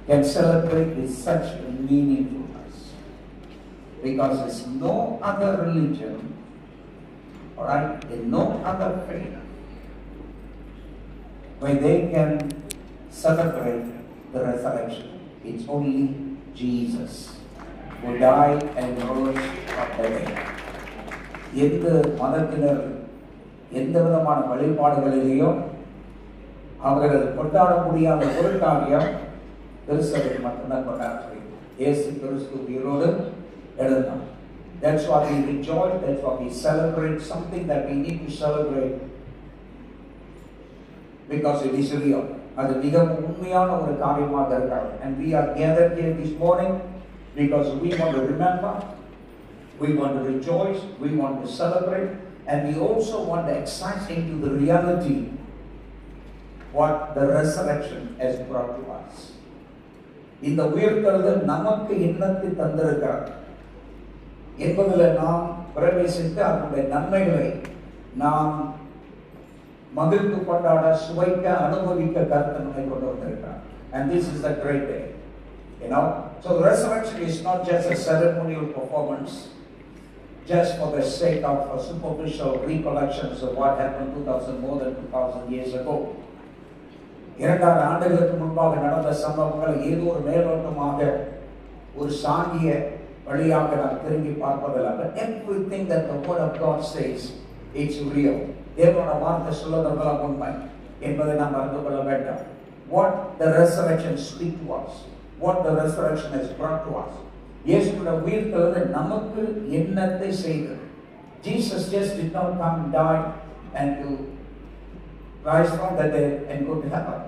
can celebrate with such meaningfulness. Because there's no other religion, alright, in no other faith where they can celebrate the resurrection. It's only Jesus who died and rose from the dead. எந்த மதத்தினர் எந்த விதமான வழிபாடுகளிலேயோ அவர்கள் கொண்டாட முடியாத ஒரு காரியம் கிறிஸ்தவர்கள் மட்டும்தான் கொண்டாடுறது. இயேசு கிறிஸ்து உயிரோடு எழுந்தார். That's why we rejoice, that's why we celebrate something that we need to celebrate because it is real. அது மிகவும் உண்மையான ஒரு காரியமாக இருக்கிறது. And we are gathered here this morning because we want to remember, we want to rejoice, we want to celebrate, and we also want to excite into the reality what the resurrection has brought to us. இந்த உயிர்த்தெழுதல் நமக்கு என்னத்தை தந்திருக்கிறது என்பதில் நாம் பிரவேசித்து அதனுடைய நன்மைகளை நாம் மகிழ்ந்து கொண்டாட சுவைக்க அனுபவிக்க கருத்தனை கொண்டு வந்திருக்கிறார். And this is the great day. You know, so the resurrection is not just a ceremonial performance just for the sake of a superficial recollections of what happened more than 2000 years ago. 2000 ஆண்டுகளுக்கு முன்பாக நடந்த சம்பவங்களை ஏதோ ஒரு மேலோட்டமாக ஒரு சாங்கிய வழியாக நாம் திரும்பி பார்ப்பதில்லை. Everything that the word of God says, it's real. தேவனோட வார்த்தை சொல்லுவதெல்லாம் உண்மை என்பதை நாம் அறிந்து கொள்ள வேண்டும். What the resurrection speak to us, what the resurrection has brought to us. இயேசுவோட உயிர்த்தெழுதல் நமக்கு என்னத்தை செய்தது. Jesus just did not come and die and to rise from the dead and go to heaven.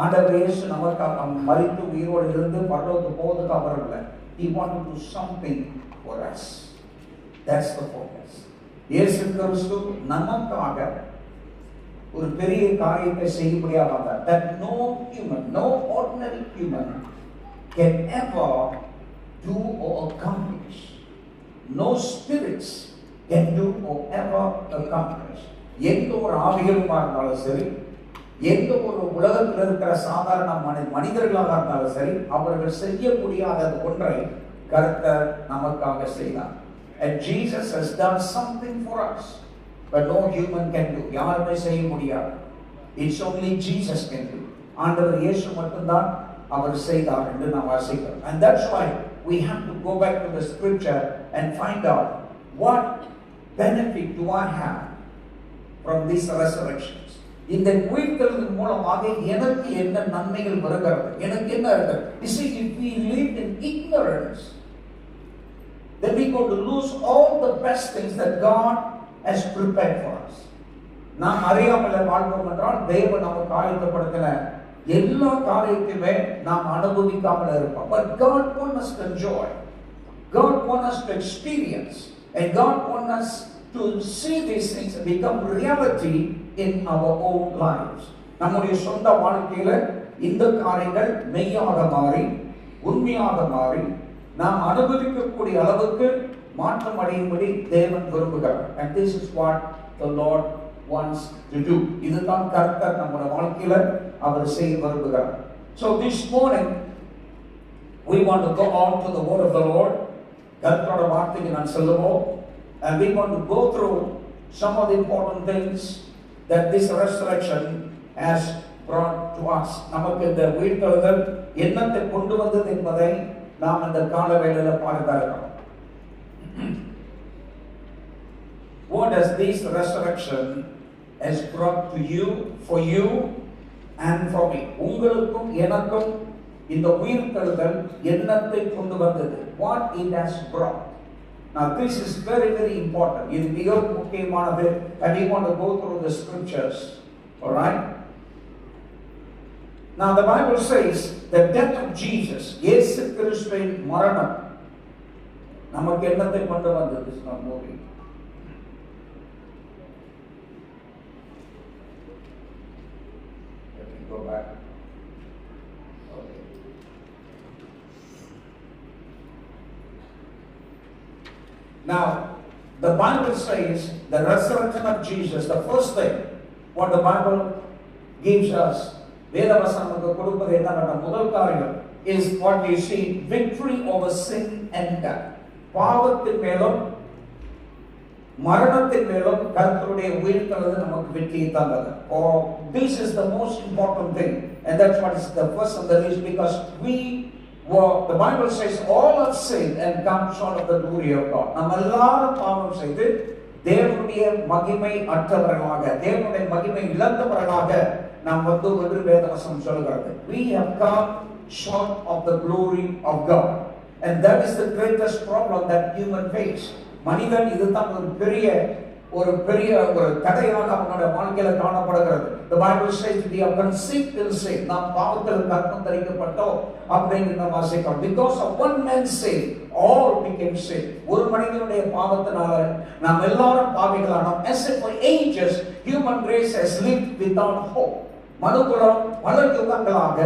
ஆண்டவர் இயேசு நமக்காக மரித்து உயிரோடு இருந்து பரலோகத்துக்கு போவதற்கு வரவில்லை. He wanted to do something for us. That's the focus. இயேசு கிறிஸ்து நமக்காக ஒரு பெரிய காரியத்தை செய்யும்படியாக வந்தார். That no human, no ordinary human can ever do or accomplish. No spirits can do or ever accomplish. எந்த ஒரு ஆவிகளுமாக இருந்தாலும் சரி, எந்த ஒரு உலகத்தில் இருக்கிற சாதாரண மனிதர்களாக இருந்தாலும் சரி, அவர்கள் செய்ய முடியாத ஒன்றை கர்த்தர் நமக்காக செய்தார். And Jesus has done something for us, but no human can do. யாருமே செய்ய முடியாது. It's only Jesus can do. ஆண்டவர் இயேசு மட்டும்தான் அவர் செய்தார் என்று நாம் வாசிக்கிறோம். And that's why we have to go back to the scripture and find out what benefit do I have from these resurrections. இந்த உயிர்த்தெழுதல் மூலமாக எனக்கு என்ன நன்மைகள் வருகிறது, எனக்கு என்ன இருக்கு. You see, if we live in ignorance, then we go to lose all the best things that God has prepared for us. நாம் அறியாமலே வாழ்வோம் என்றால் தேவன் நமக்கு ஆயத்தப்படுத்தின எல்லா காரியத்தையுமே நாம் அனுபவிக்காமல் இருப்போம். But God wants us to enjoy, God wants us to experience, and God wants us to see these things become reality in our own lives. நம்முடைய சொந்த வாழ்க்கையில இந்த காரியங்கள் மெய்யாக மாறி உண்மையாக மாறி நாம் அனுபவிக்கக்கூடிய அளவுக்கு மாற்றம் அடையும்படி தேவன் விரும்புகிறார். And this is what the Lord wants to do. இதுதான் கர்த்தர் நம்முடைய வாழ்க்கையில அவர் செய்ய விரும்புகிறார். So this morning we want to go on to the word of the Lord. கர்த்தரோட வார்த்தைக்கு நான் செல்லுவோம். And we want to go through some of the important things that this resurrection has brought to us. நமக்கு இந்த உயிர்த்தெழுதல் என்னத்தை கொண்டு வந்தது என்பதை நாம் இந்த கால வேளையில பார்க்கிறோம். What does this resurrection has brought to you, for you and for me? உங்களுக்கும் எனக்கும் இந்த உயிர்த்தெழுதல் என்னத்தை கொண்டு வந்தது? What it has brought. Now this is very, very important. இது மிகவும் முக்கியமானது. And we want to go through the scriptures. Alright? Now the Bible says the death of Jesus, இயேசு கிறிஸ்துவின் மரணம் நமக்கு என்னத்தை கொண்டு வந்தது? This is not moving. Let me go back. Okay. Now the Bible says the resurrection of Jesus, the first thing what the Bible gives us, வேதவசனம் நமக்கு கொடுப்பது என்ன? முதல் காரியம் is what we see, victory over sin and death. பாவத்தின் மேலும் மரணத்தின் மேலும் கர்த்தருடைய உயிர்த்தெழுதல் நமக்கு வெற்றியை தந்தது. Or this is the most important thing, and that's what is the first on the list, because the Bible says all have sinned and come short of the glory of God. நம்ம எல்லாரும் பாவம் செய்து தேவனுடைய மகிமை அற்றவர்களாக, தேவனுடைய மகிமை இழந்தவர்களாக நாம் வந்து என்று வேதவசனம் சொல்கிறது. We have come short of the glory of God, and that is the greatest problem that human face. மனிதன் இதுதான் ஒரு பெரிய தடையாக அவனுடைய வாழ்க்கையில காணப்படுகிறது. The Bible says we are conceived in sin. நாம் பாவத்தில் கர்ப்பம் தரிக்கப்பட்டோம் அப்படின்னு நாம் வாசிக்கிறோம். Because of one man's sin, all became sin. ஒரு மனிதனுடைய பாவத்தினால நாம் எல்லாரும் பாவிகளானோம். As if for ages human race has lived without hope. மனுக்குலம் பல யுகங்களாக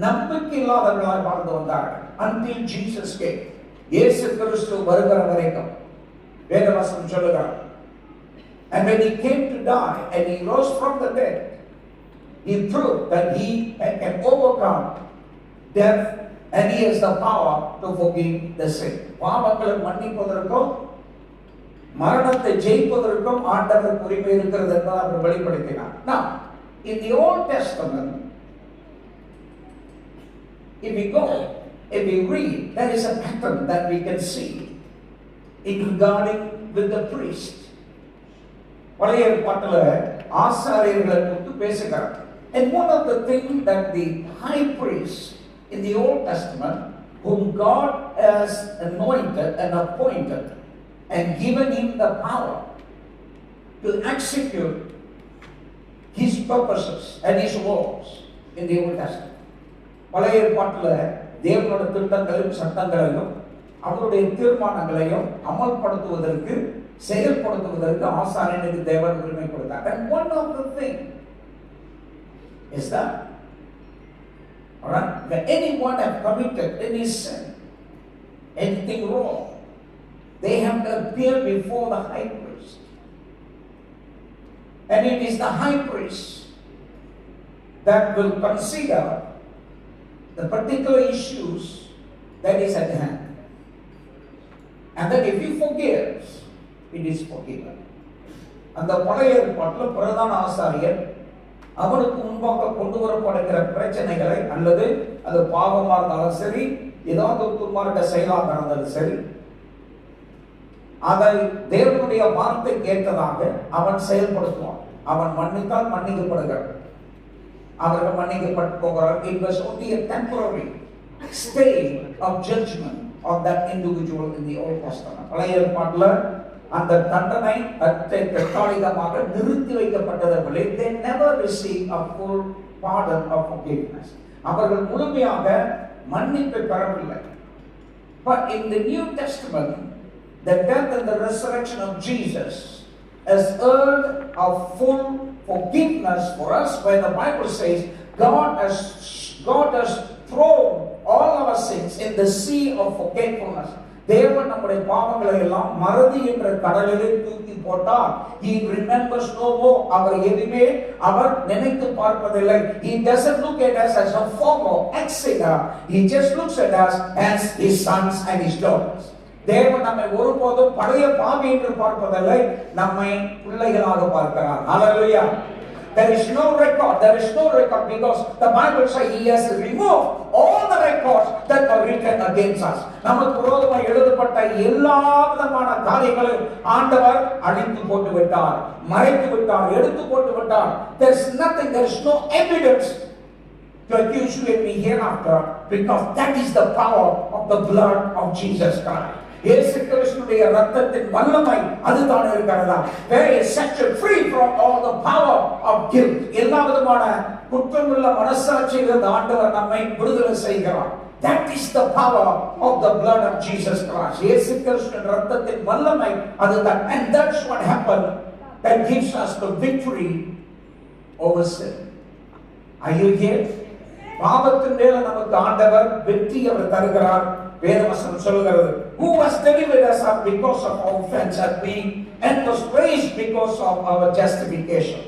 நம்பிக்கை இல்லாதவர்களாய் வாழ்ந்து வந்தார்கள். Until Jesus came. இயேசு கிறிஸ்து வருகிற வரைக்கும் வேதவசனம் சொல்லுகிறார். And when he came to die and he rose from the dead, he proved that he can overcome death and he has the power to forgive the sin. பாவங்களை மன்னிப்பதற்கும் மரணத்தை ஜெயிப்பதற்கும் ஆண்டவர் உரிமை இருக்கிறது என்பதை அவர் வெளிப்படுத்தினார். Now, in the Old Testament, if we read, there is a pattern that we can see in regarding with the priest. பழைய ஏற்பாட்டில் ஆசாரியர்களை குறித்து பேசுகிறார். And one of the things that the high priest in the Old Testament, whom God has anointed and appointed and given him the power to execute his purposes and his works in the Old Testament. பழைய ஏற்பாட்டில் தேவனோட திட்டங்களையும் சட்டங்களையும் அவருடைய தீர்மானங்களையும் அமல்படுத்துவதற்கு செயல்படுத்துவதற்கு ஆசாரியனுக்கு தேவன் உரிமை கொடுத்தார். And one of the things is that, alright, that anyone have committed any sin, anything wrong, they have to appear before the high priest. And it is the high priest that will consider the particular issues that is at hand. And then if he forgives, it is forgiven. அந்த பழைய ஏற்பாட்டில் பிரதான ஆசாரியர் அவனுக்கு முன்பாக கொண்டு வரப்படுகிற பிரச்சனைகளை, அல்லது அது பாவமாக இருந்தாலும் சரி, ஏதாவது ஒரு துன்மார்க்க செயலாக இருந்தாலும் சரி, அதை தேவனுடைய வார்த்தை கேட்டதாக அவன் செயல்படுத்துவான். அவன் மன்னித்தால் மன்னிக்கப்படுகிறார், அவர்கள் மன்னிக்கப்பட்டு போகிறார். It was only a temporary stay of judgment of that individual in the Old Testament. பழைய ஏற்பாட்டில் அந்த தண்டனை தற்காலிகமாக நிறுத்தி வைக்கப்பட்டதை they never received a full pardon of forgiveness. அவர்கள் முழுமையாக மன்னிப்பை பெறவில்லை. But in the New Testament, the death and the resurrection of Jesus has earned a full forgiveness for us, where the Bible says God has thrown all our sins in the sea of forgetfulness. தேவன் நம்முடைய பாவங்களை எல்லாம் மறதி என்ற கடலிலே தூக்கி போட்டார். He remembers no more. அவர் எதுவுமே அவர் நினைத்து பார்ப்பதில்லை. He doesn't look at us as a former ex-sinner. He just looks at us as his sons and his daughters. தேவன் நம்மை ஒருபோதும் பழைய பாவி என்று பார்ப்பதில்லை, நம்மை பிள்ளைகளாக பார்க்கிறார். Hallelujah. There is no record because the Bible says he has removed all the records that were written against us. நமக்கு விரோதமாக எழுதப்பட்ட எல்லா விதமான காரியங்களையும் ஆண்டவர் அழித்து போட்டு விட்டார், மறைத்து விட்டார், எடுத்து போட்டு விட்டார். There is nothing, there is no evidence to accuse you and me hereafter, because that is the power of the blood of Jesus Christ. இயேசு கிறிஸ்துவின் இரத்தத்தின் வல்லமை அதுதான் இருக்கிறதா. Where is set you free from all the power of guilt. எல்லா விதமான குற்றமுள்ள மனசாட்சியிலிருந்து ஆண்டவர் நம்மை விடுதலை செய்கிறார். That is the power of the blood of Jesus Christ. இயேசு கிறிஸ்துவின் இரத்தத்தின் வல்லமை அதுதான். And that's what happened that gives us the victory over sin. Are you here? பாவத்தின் மேல நமக்கு ஆண்டவர் வெற்றி அவர் தருகிறார். வேதவசனம் சொல்கிறது, who was delivered us up because of our offense had been and was raised because of our justification.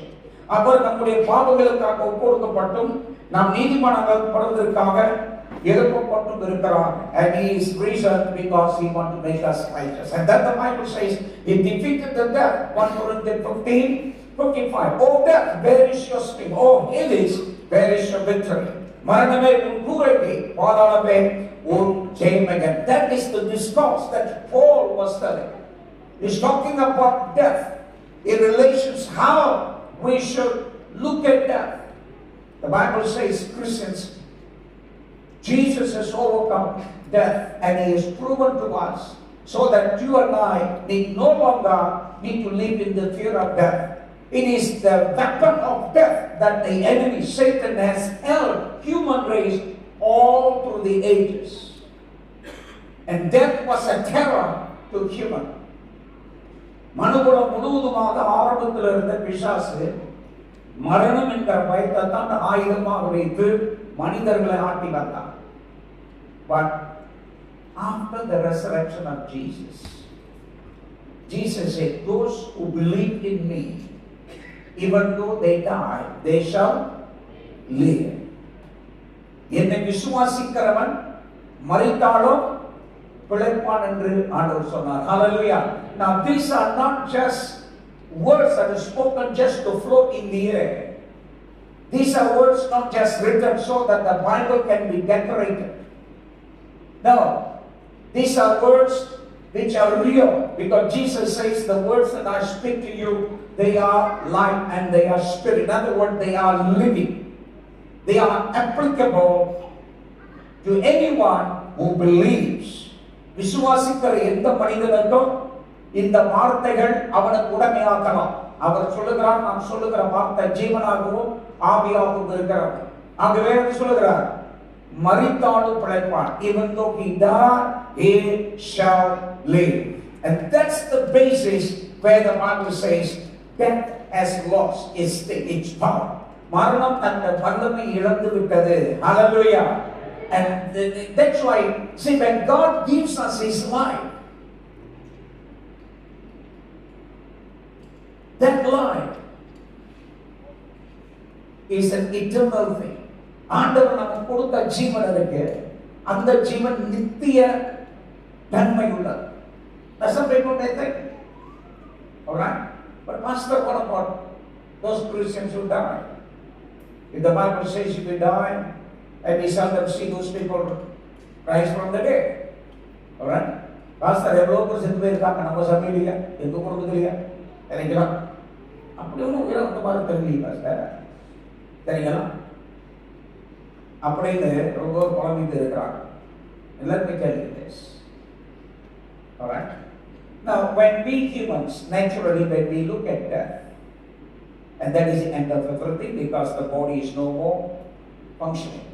அவர் நம்முடைய பாவங்களுக்காக ஒப்புக்கொடுக்கப்பட்டும் நாம் நீதிமானாக்கப்படுவதற்காக எழுப்பப்பட்டும் இருக்கிறார். And he is risen because he wants to make us righteous. And then the Bible says he defeated the death. 1 Corinthians 15:55. Oh death, where is your sting? Oh Hades, where is your victory? மரணமே உன் கூரைக்கு, பாதாளமே உன் ஜெயமெங்க. That is the discourse that Paul was telling. He's talking about death in relations how we should look at death. The Bible says, Christians, Jesus has overcome death and he has proven to us so that you and I need no longer need to live in the fear of death. It is the weapon of death that the enemy Satan has held human race all through the ages. And death was a terror to human. மனுகுலம் முழுவதுமாக ஆரம்பத்தில் இருந்த பிசாசு மரணம் என்ற பயத்தை தான் ஆயுதமாக வைத்து மனிதர்களை ஆட்டி வந்தான். But after the resurrection of Jesus, Jesus said, those who believe in me, even though they die, they shall live. என்னை விசுவாசிக்கிறவன் மரித்தாலும் பிழைப்பான் என்று ஆண்டவர் சொன்னார். Hallelujah. Now these are not just words that are spoken just to float in the air. These are words not just written so that the Bible can be decorated. No, these are words which are real, because Jesus says the words that I speak to you, they are life and they are spirit. In other words, they are living. They are applicable to anyone who believes. விசுவாசிக்கிற எந்த மனிதனுக்கும் இந்த வார்த்தைகள் அவனுக்கு உடமையாக்கலாம். அவர் சொல்லுகிறார், நான் சொல்லுகிற வார்த்தை ஜீவனாகவும் ஆவியாகவும் இருக்கிறார். ஆகவே சொல்லுகிறார், மரித்தாலும் பிழைப்பான். Even though he died, he shall live. And that's the basis where the Bible says death has lost its power. மரணம் அந்த வல்லமை இழந்து விட்டது. Hallelujah. And that's why, see, when God gives us his life, that life is an eternal thing. ஆண்டவர் நமக்கு கொடுத்த ஜீவன் இருக்கு, அந்த ஜீவன் நித்திய நன்மை உள்ளது. Some people may think, all right, but Pastor, what about those Christians who die? If the Bible says if we die and we seldom see those people rise from the dead, all right, Pastor, எவ்வளோ பேர் செத்து போயிருக்காங்க நம்ம சமையலையா எங்க குடும்பத்திலையா தெரியுங்களா? அப்படி ஒன்றும் உயிரை அந்த மாதிரி தெரியலையே பாஸ்டர், தெரியுங்களா? அப்படின்னு ரொம்ப குழம்பிட்டு இருக்கிறாங்க. Let me tell you this. All right. Now, when we humans, naturally, when we look at death, and that is the end of everything because the body is no more functioning.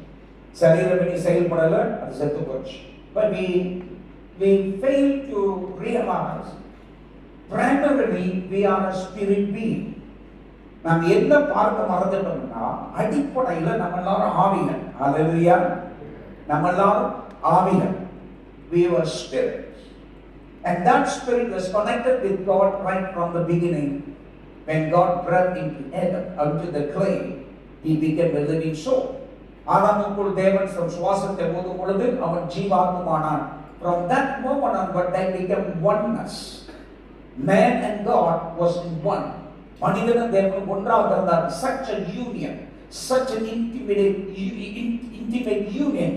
சரீரம் இனி செயல்படல, அது செத்து போச்சு. But we fail to realize primarily we are a spirit being. நாம் என்ன பார்க்க மறந்துட்டோம்னா அடிப்படையில் நம்ம எல்லாரும் ஆவிகள். Hallelujah. நம்ம எல்லாரும் ஆவிகள். We were spirits. And that spirit was connected with God right from the beginning. When God breathed into Adam, unto the clay, he became a living soul. ஆதாமுக்குள் தேவன் சுவாசத்தை ஊதும் பொழுது அவன் ஜீவாத்மானான். From that moment onward, they became oneness. Man and God was in one. மனிதனும் தேவனும் ஒன்றாக இருந்தார். Such a union, such an intimate union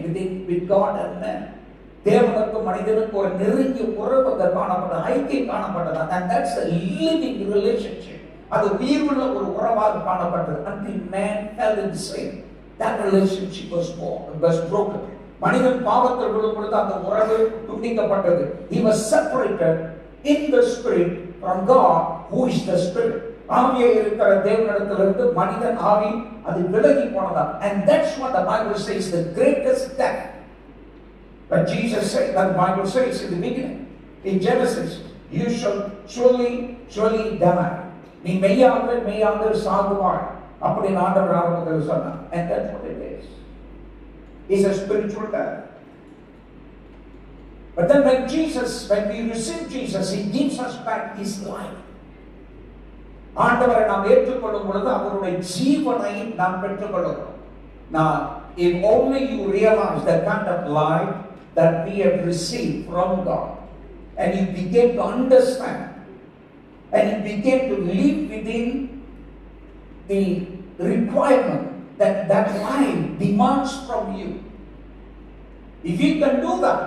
with God and man. தேவனுக்கும் மனிதனுக்கும் ஒரு நெருங்கிய உறவு காணப்பட்டது, ஐக்கியம் காணப்பட்டது. And that's a living relationship. அது உயிருள்ள ஒரு உறவாக காணப்பட்டது. Until man fell in sin, that relationship was broken. மனிதன் பாவத்தில் விழும் பொழுது அந்த உறவு துண்டிக்கப்பட்டது. He was separated in the spirit from God, who is the spirit. ஆவியே இருக்கிற தேவனிடத்திலிருந்து மனிதன் ஆவி அது விலகி போனதா. And that's what the Bible says, the greatest death. But Jesus said, that Bible says in the beginning, in Genesis, you shall surely die. நீ மெய்யாக சாகுவாய் அப்படின்னு ஆண்டவர் ஆரம்பத்தில் சொன்னார். And that's what it is. It's a spiritual death. But then when we receive Jesus, he gives us back his life. ஆண்டவரை நாம் ஏற்றுக்கொள்ளும் பொழுது அவருடைய ஜீவனை நாம் பெற்றுக்கொள்கிறோம். Now, if only you realize the kind of life that we have received from God, and you begin to understand, and you begin to live within the requirement that that life demands from you. If you can do that,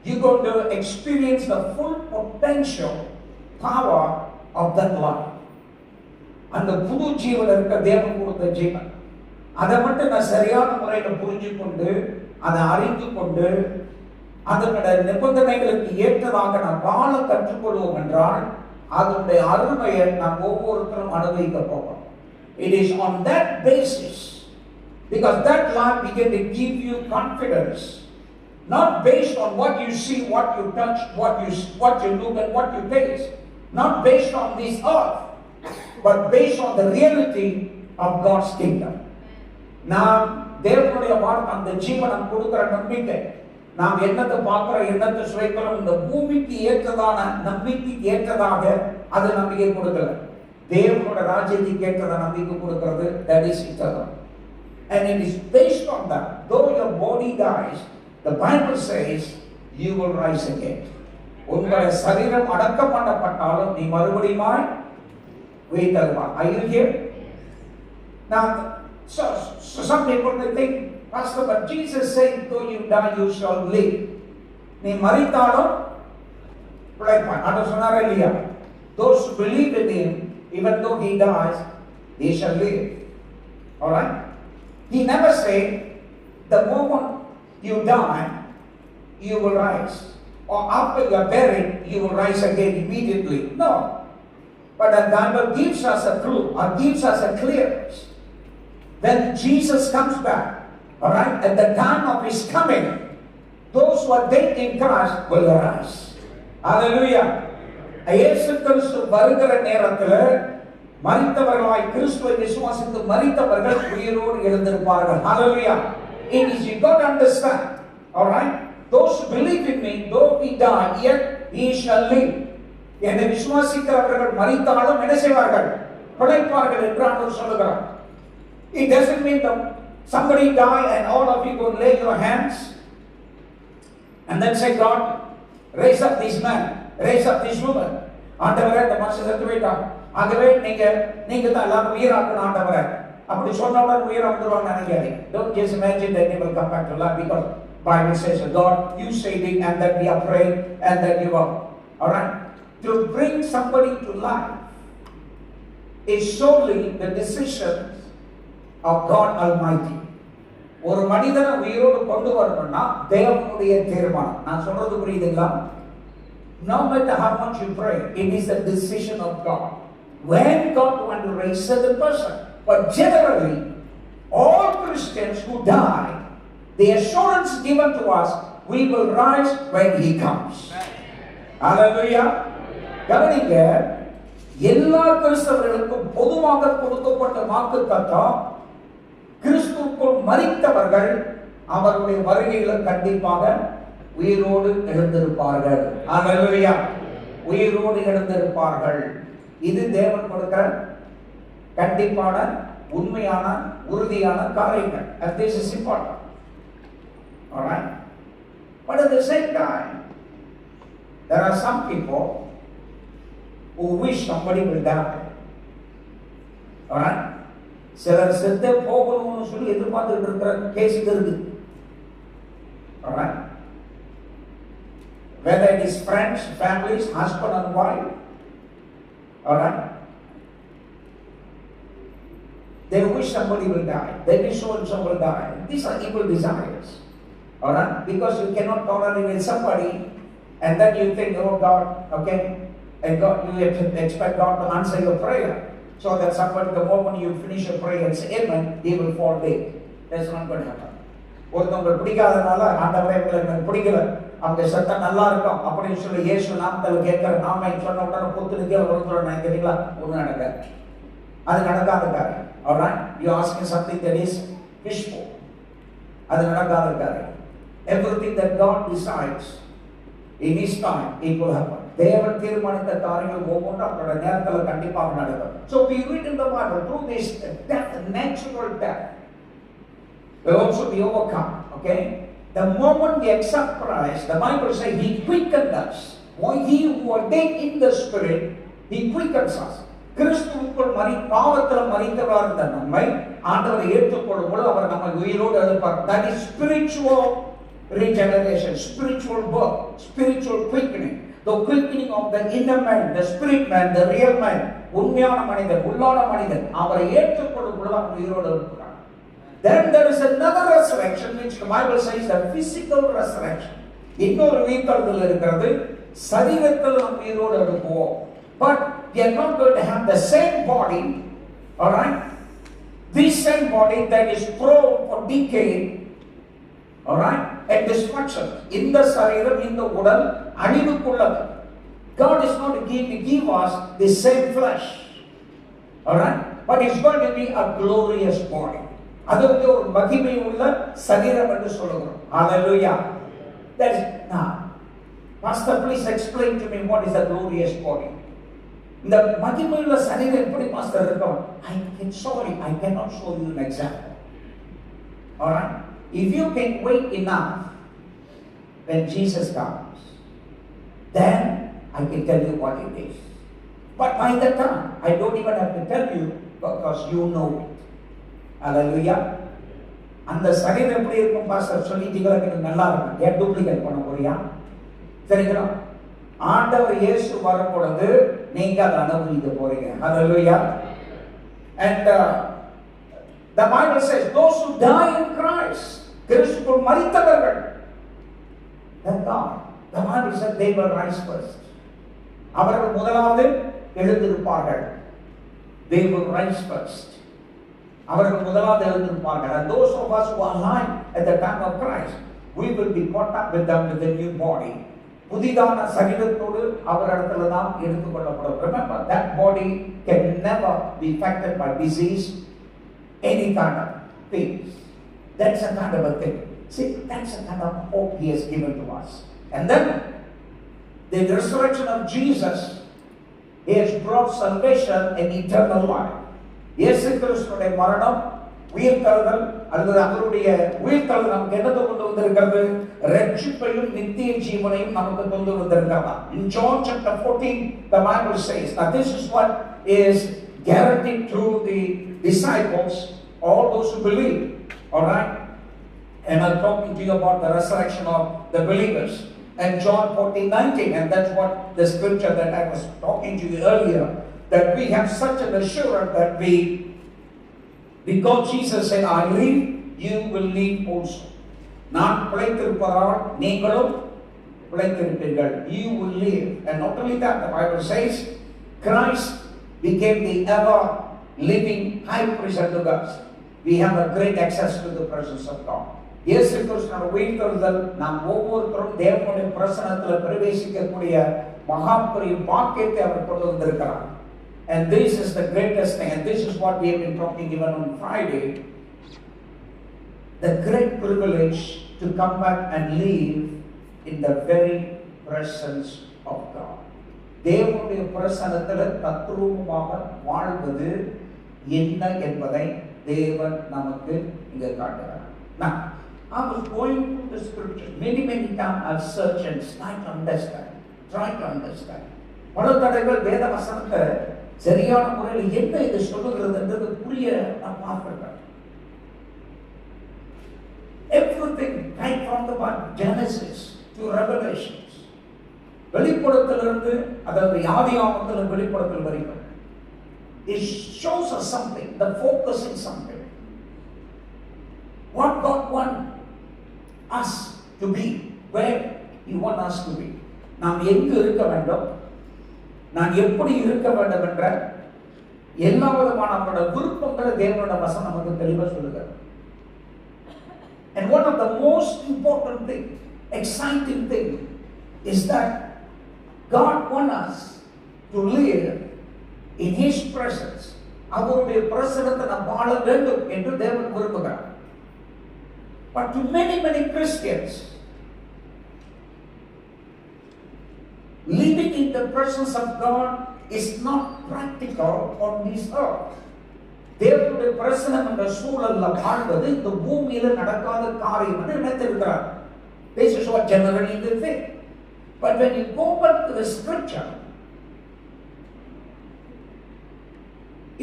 you're going to experience the full potential power of that life. அந்த புது ஜீவன் இருக்க தேவன் கொடுத்த ஜீவன், அதை மட்டும் நான் சரியான முறையில் புரிஞ்சு கொண்டு, அதை அறிந்து கொண்டு, அதனுடைய நிபந்தனைகளுக்கு ஏற்றதாக நான் வாழ கற்றுக்கொள்வோம் என்றால் அதனுடைய அருமையை நாம் ஒவ்வொருத்தரும் அனுபவிக்க போகிறோம். It is on that basis, because that life begin to give you confidence, not based on what you see, what you touch, what you look and what you taste, not based on this earth, but based on the reality of God's kingdom. நாம் தேவனுடைய வார்த்தை அந்த ஜீவனம் கொடுக்கிற நம்பிக்கை, நாம் என்னத்தை பார்க்கிறோம், என்னத்தை சுவைக்கிறோம், இந்த பூமிக்கு ஏற்றதான நம்பிக்கைக்கு ஏற்றதாக அது நம்பிக்கை கொடுக்கல. தேவனோட ராஜ்யத்துக்கு ஏற்றத நம்பிக்கை கொடுக்கிறது. That is eternal. And it is based on that. Though your body dies, the Bible says you will rise again. உங்களுடைய சரீரம் அடக்கம் பண்ணப்பட்டாலும் நீ மறுபடியும் உயிர் தருவாய். Are you here? Now, so some people may think, Pastor, but Jesus said, though you die, you shall live. நீ மரித்தாலும் பிழைப்பாய். அது சொன்னாரா இல்லையா? Those who believe in Him, even though He dies, they shall live. All right? He never said, the moment you die, you will rise. Or after you are buried, you will rise again immediately. No. But the Bible gives us a clue, or gives us a clearance. When Jesus comes back, all right, at the time of His coming, those who are dead in Christ will arise. Hallelujah. இயேசு கிறிஸ்து வருகிற நேரத்தில் மரித்தவர்களாய் கிறிஸ்துவை விசுவாசித்து மரித்தவர்கள் உயிரோடு எழுந்திருப்பார்கள். Hallelujah. It is you got to understand. All right. Those who believe in me, though he die, yet he shall live. என்னை விசுவாசிக்கிறவர்கள் மரித்தாலும் என்ன செய்வார்கள்? பிழைப்பார்கள் என்று ஆண்டவர் சொல்லுகிறார். It doesn't mean that somebody die and all of you go lay your hands and then say, God, raise up this man, raise up this woman. ஆண்டவரே இந்த மனுஷன் செத்து போயிட்டான், ஆகவே நீங்க தான் எல்லாரும் உயிராக்கணும் ஆண்டவரே. அப்படி சொன்னவுடன் உயிரை வந்துருவாங்க நினைக்காதீங்க. Don't just imagine that they will come back to life, because Bible says, God, you saved it, and that we are praying, and that you are. All right? To bring somebody to life is solely the decision of God Almighty. ஒரு மனிதனை உயிரோடு கொண்டு வரணும்னா தேவனுடைய தீர்மானம். நான் சொல்றது புரியுதுங்களா? No matter how much you pray, it is the decision of God. When God wants to raise certain person, but generally, all Christians who die, the assurance given to us, we will rise when He comes. Hallelujah. கவனிங்க, எல்லா கிறிஸ்தவர்களுக்கும் பொதுவாக கொடுக்கப்பட்ட வாக்குத்தத்தம், கிறிஸ்துவுக்குள் மரித்தவர்கள் அவருடைய வருகையில் கண்டிப்பாக உயிரோடு எழுந்திருப்பார்கள். ஹல்லேலூயா. உயிரோடு எழுந்திருப்பார்கள். இது தேவன் கொடுக்கிற கண்டிப்பான உண்மையான உறுதியான காரியங்கள். And this is important. All right? But at the same time, there are some people who wish somebody will die. All right? சிலர் செத்தே போகணும்னு சொல்லி எதிர்பார்த்துட்டு இருக்கிற கேஸ் இருக்கு. All right? Whether it is friends, families, husband and wife. All right? They wish somebody will die. They wish so and so will die. These are evil desires. All right? Because you cannot tolerate with somebody and then you think, oh God, okay, and God, you expect God to answer your prayer. So that somebody, the moment you finish your prayer and say amen, they will fall dead. That's not going to happen. ஒருத்தவங்க பிடிக்காதனால ஆண்டவரே எனக்கு பிடிக்கல, அவங்க சத்தம் நல்லா இருக்கும் அப்படின்னு சொல்லி இயேசு நாமத்தில் கேட்கிற நாம சொன்ன உடனே பொத்துன்னு கீழே விழுந்துடும் நினைக்கிறீங்களா? ஒன்றும் நடக்காது. அது நடக்காத காரியம். All right? You asking something that is wishful. அது நடக்காத காரியம். Everything that God decides in His time, it will happen. தேவன் தீர்மானித்த காரியங்கள் ஒவ்வொன்றும் அவரோட நேரத்தில் கண்டிப்பாக நடக்கும். So we read in the Bible through this death, natural death. will also be overcome. Okay? The moment we accept Christ, the Bible says He quickened us. Why? He who are dead in the Spirit, He quickens us. கிறிஸ்துவுக்குள் பாவத்தில் மறித்தவராக இருந்த நம்மை ஆண்டவரை ஏற்றுக்கொள்ளும் பொழுது அவர் நம்மை உயிரோடு எழுப்பார். That is spiritual regeneration, spiritual birth, spiritual quickening. The quickening of the inner man, the spirit man, the real man. உண்மையான மனிதன், உள்ளான மனிதன் அவரை ஏற்றுக்கொள்ளும் பொழுது அவர் உயிரோடு எழுப்புகிறார். Then there is another resurrection which the Bible says the physical resurrection. இன்னொரு உயிர்த்தெழுதல் இருக்கிறது. சரீரத்தில் நாம் உயிரோடு எழுப்புவோம். But we are not going to have the same body, all right? This same body that is prone for decay, all right, and destruction. இந்த சரீரம், இந்த உடல் அழிவுக்குள்ளது. God is not going to give us the same flesh, all right? But it's going to be a glorious body. அது ஒரு மகிமை உள்ள சரீரம் என்று சொல்லுகிறோம். Hallelujah. That is now. Pastor, please explain to me what is a glorious body. இந்த மகிமையுள்ள சரீரம் எப்படி மாஸ்டர் இருக்கும்? I cannot show you an example. All right? If you can wait enough when Jesus comes, then I can tell you what it is. But by that time, I don't even have to tell you because you know it. Hallelujah. அந்த சரீரம் எப்படி இருக்கும் pastor சொல்லிட்டீங்களா? எனக்கு நல்லா இருக்கும். ஏன் duplicate பண்ண போறியா? சரிங்களா? ஆண்டவர் இயேசு வரும் பொழுது நீங்க அதை அனுபவிக்க போறீங்க. Hallelujah. And the Bible says those who die in Christ, கிறிஸ்துவுக்குள் மரித்தவர்கள், then God, the Bible says they will rise first. அவர்கள் முதலாவது எழுந்திருப்பார்கள். They will rise first. அவர்கள் முதலாவது எழுந்திருப்பார்கள். And those of us who are alive at the time of Christ, we will be caught up with them with the new body. புதிதான சரீரத்தோடு அவரிடத்துல நாம் எடுத்துக்கொள்ளப்படும். Remember, that body can never be affected by disease, any kind of things. That's a kind of a thing. See, that's a kind of hope He has given to us. And then, the resurrection of Jesus, He has brought salvation and eternal life. இயேசு கிறிஸ்துவினுடைய மரணம், உயிர்த்தெழுதல் அல்லது அவருடைய உயிர்த்தெழுதல் நமக்கு என்னத்தை கொண்டு வந்திருக்கிறது? ரட்சிப்பையும் நித்திய ஜீவனையும் நமக்கு கொண்டு வந்திருக்கிறதா? In John chapter 14, the Bible says, now this is what is guaranteed to the disciples, all those who believe, all right? And I'm talking to you about the resurrection of the believers. And John 14:19, and that's what the scripture that I was talking to you earlier, that we have such an assurance that because Jesus said, I live, you will live also. நான் பிழைத்திருப்பதால் நீங்களும் பிழைத்திருப்பீர்கள். You will live. And not only that, the Bible says, Christ became the ever living high priest unto us. We have a great access to the presence of God. இயேசு கிறிஸ்துவின் உயிர்த்தெழுதல் நாம் ஒவ்வொருத்தரும் தேவனுடைய பிரசன்னத்தில் பிரவேசிக்கக்கூடிய மகாபெரிய பாக்கியத்தை அவர் கொண்டு வந்திருக்கிறார். And this is the greatest thing, and this is what we have been talking even on Friday. The great privilege to come back and live in the very presence of God. தேவனுடைய பிரசன்னத்தில் தத்ரூபமாக வாழ்வது என்ன என்பதை தேவன் நமக்கு இங்கே காட்டுகிறார். Now, I was going through the scriptures many times. I've searched and try to understand. பல தடவைகள் வேத வசனத்தை சரியான முறையில் என்ன இது சொல்லுகிறது என்றது புரிய நான் பார்க்கிறேன். Everything right from the Genesis to Revelations, வெளிப்படுத்தலிருந்து அதாவது ஆதியாகமத்தில் வெளிப்படுத்தல் வரைக்கும், it shows us something, the focus in something. What God wants us to be, where He wants us to be. நாம் எங்கு இருக்க வேண்டும், நான் எப்படி இருக்க வேண்டும் என்ற எல்லா விதமான நம்மளோட விருப்பங்களை தேவனோட வசனம் நமக்கு தெளிவாக சொல்லுகிறது. And one of the most important thing, exciting thing is that God wants us to live in His presence. அவருடைய பிரசன்னத்தை நாம் வாழ வேண்டும் என்று தேவன் விரும்புகிறார். But to many Christians, living in the presence of God is not practical on this earth. தேவனுடைய பிரசனம் என்ற சூழல்ல வாழ்வது இந்த பூமியில நடக்காத காரியம் என்று நினைத்திருக்கிறார். This is what generally they think. But when you go back to the scripture,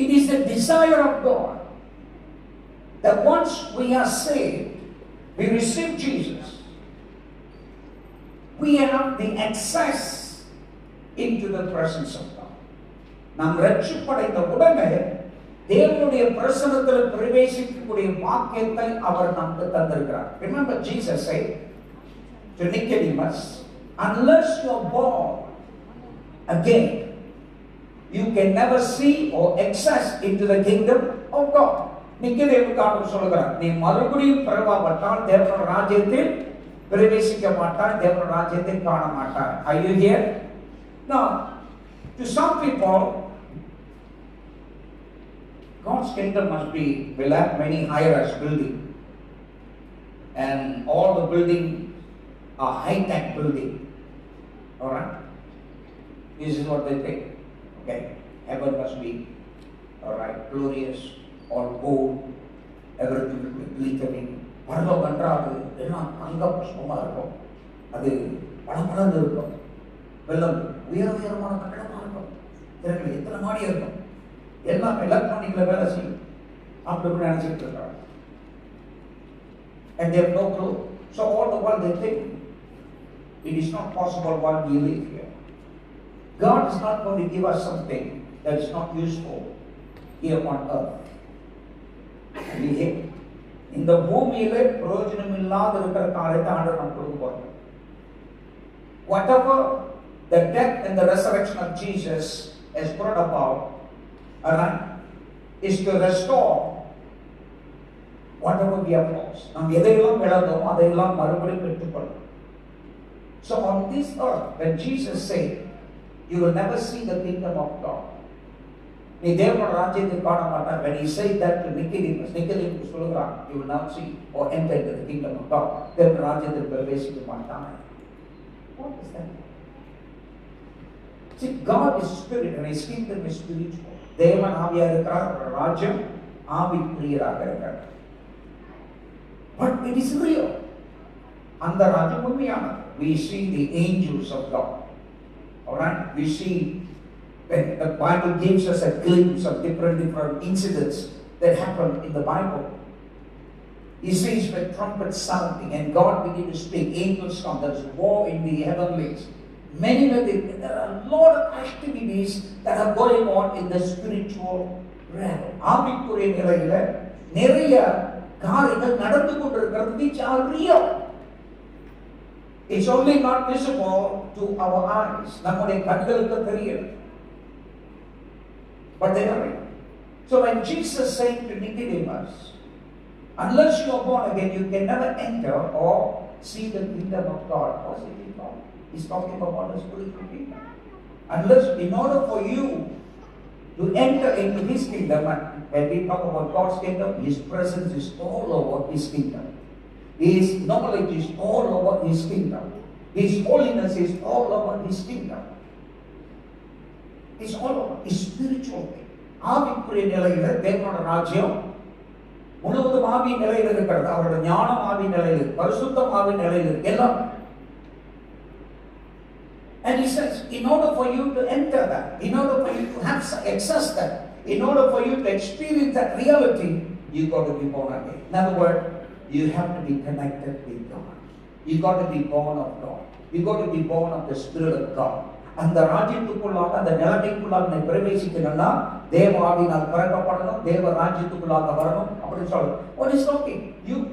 it is the desire of God that once we are saved, we receive Jesus, we have the access into the presence of God. நாம் ரட்சிப்படைந்த உடனே தேவனுடைய பிரசன்னத்தில் பிரவேசிக்கக்கூடிய வாக்கியத்தை அவர் நமக்கு தந்திருக்கிறார். Remember Jesus said to Nicodemus, unless you are born again, you can never see or access into the kingdom of God. நிக்கோதேமுக்கு சொல்கிறார், நீ மறுபடியும் பிறவாவிட்டால் தேவனுடைய ராஜ்யத்தில் பிரவேசிக்க மாட்டாய், தேவனுடைய ராஜ்யத்தை காண மாட்டாய். Are you here? Now, to some people, God's kingdom must be, will have many high-rise building, and all the building are high-tech building. All right, this is what they think. Okay, heaven must be, all right, glorious, all gold, everything will be glittering. பரலோகம் என்றால் எல்லாம் தங்க புஷ்பமா இருக்கும், அது பளபளன்னு இருக்கும், வெள்ளம் உயரமான கட்டடமா இருக்கும், இதற்கு எத்தனை மாடி இருக்கும், எல்லாம் எலக்ட்ரானிக்ல வேலை செய்யும் அப்படி நினைச்சிட்டு இருக்காங்க. And they have no clue. So all the world they think it is not possible while we live here. God is not going to give us something that is not useful here on earth. இந்த பூமியில பிரயோஜனம் இல்லாத இருக்கிற காரியத்தை ஆண்டவர் நமக்கு கொடுக்க போறார். Whatever the death and the resurrection of Jesus has brought about, is to restore whatever we have lost. நாம் எதையெல்லாம் இழந்தோமோ அதையெல்லாம் மறுபடியும் பெற்றுக்கொள்ளும். So on this earth, when Jesus said, you will never see the kingdom of God, நீ தேவனுடைய ராஜ்யத்தை காண மாட்டாய். When he said that to Nicodemus சொல்கிறான், you will not see or enter into the kingdom of God. தேவனுடைய ராஜ்யத்தில் பிரவேசிக்க மாட்டாய். What is that? See, God is spirit and his kingdom is spiritual. தேவன் ஆவியா இருக்கிறார், ராஜ்யம் ஆவிக்குரியதாக இருக்கிறார். But it is real. அந்த ராஜ்யம் உண்மையானது. We see the angels of God. All right, we see when the Bible gives us a glimpse of different incidents that happened in the Bible. He says with trumpets sounding and God began to speak, angels come, there is war in the heavenlies. There are a lot of activities that are going on in the spiritual realm. ஆவிக்குரிய நிலையில நிறைய காரியங்கள் நடந்து கொண்டிருக்கிறது. which are real. It's only not visible to our eyes. நம்முடைய கண்களுக்கு தெரியல. But they are real. So when Jesus said to Nicodemus, unless you are born again, you can never enter or see the kingdom of God. What's the kingdom? He's talking about the spiritual kingdom. Unless, in order for you to enter into his kingdom, and when we talk about God's kingdom, his presence is all over his kingdom. His knowledge is all over his kingdom. His holiness is all over his kingdom. It's all over. It's spiritual thing. ஆவிக்குரிய நிலையில தேவனுடைய ராஜ்யம் முழுவதும் ஆவி நிலையில் இருக்கிறது. அவருடைய ஞானம் ஆவி நிலையில், பரிசுத்தம் ஆவி நிலையில், எல்லாம். And he says, in order for you to enter that, in order for you to have access that, in order for you to experience that reality, you got to be born again. In other words, you have to be connected with God. You got to be born of God. You got to be born of the Spirit of God. அந்த ராஜ்யத்துக்குள்ளாக, அந்த நிலைமைக்குள்ளாக பிரவேசிக்கணும்னா தேவ ஆவியினால் பிறக்கப்படணும், தேவ ராஜ்யத்துக்குள்ளாக வரணும் அப்படின்னு சொல்றோம். What is talking?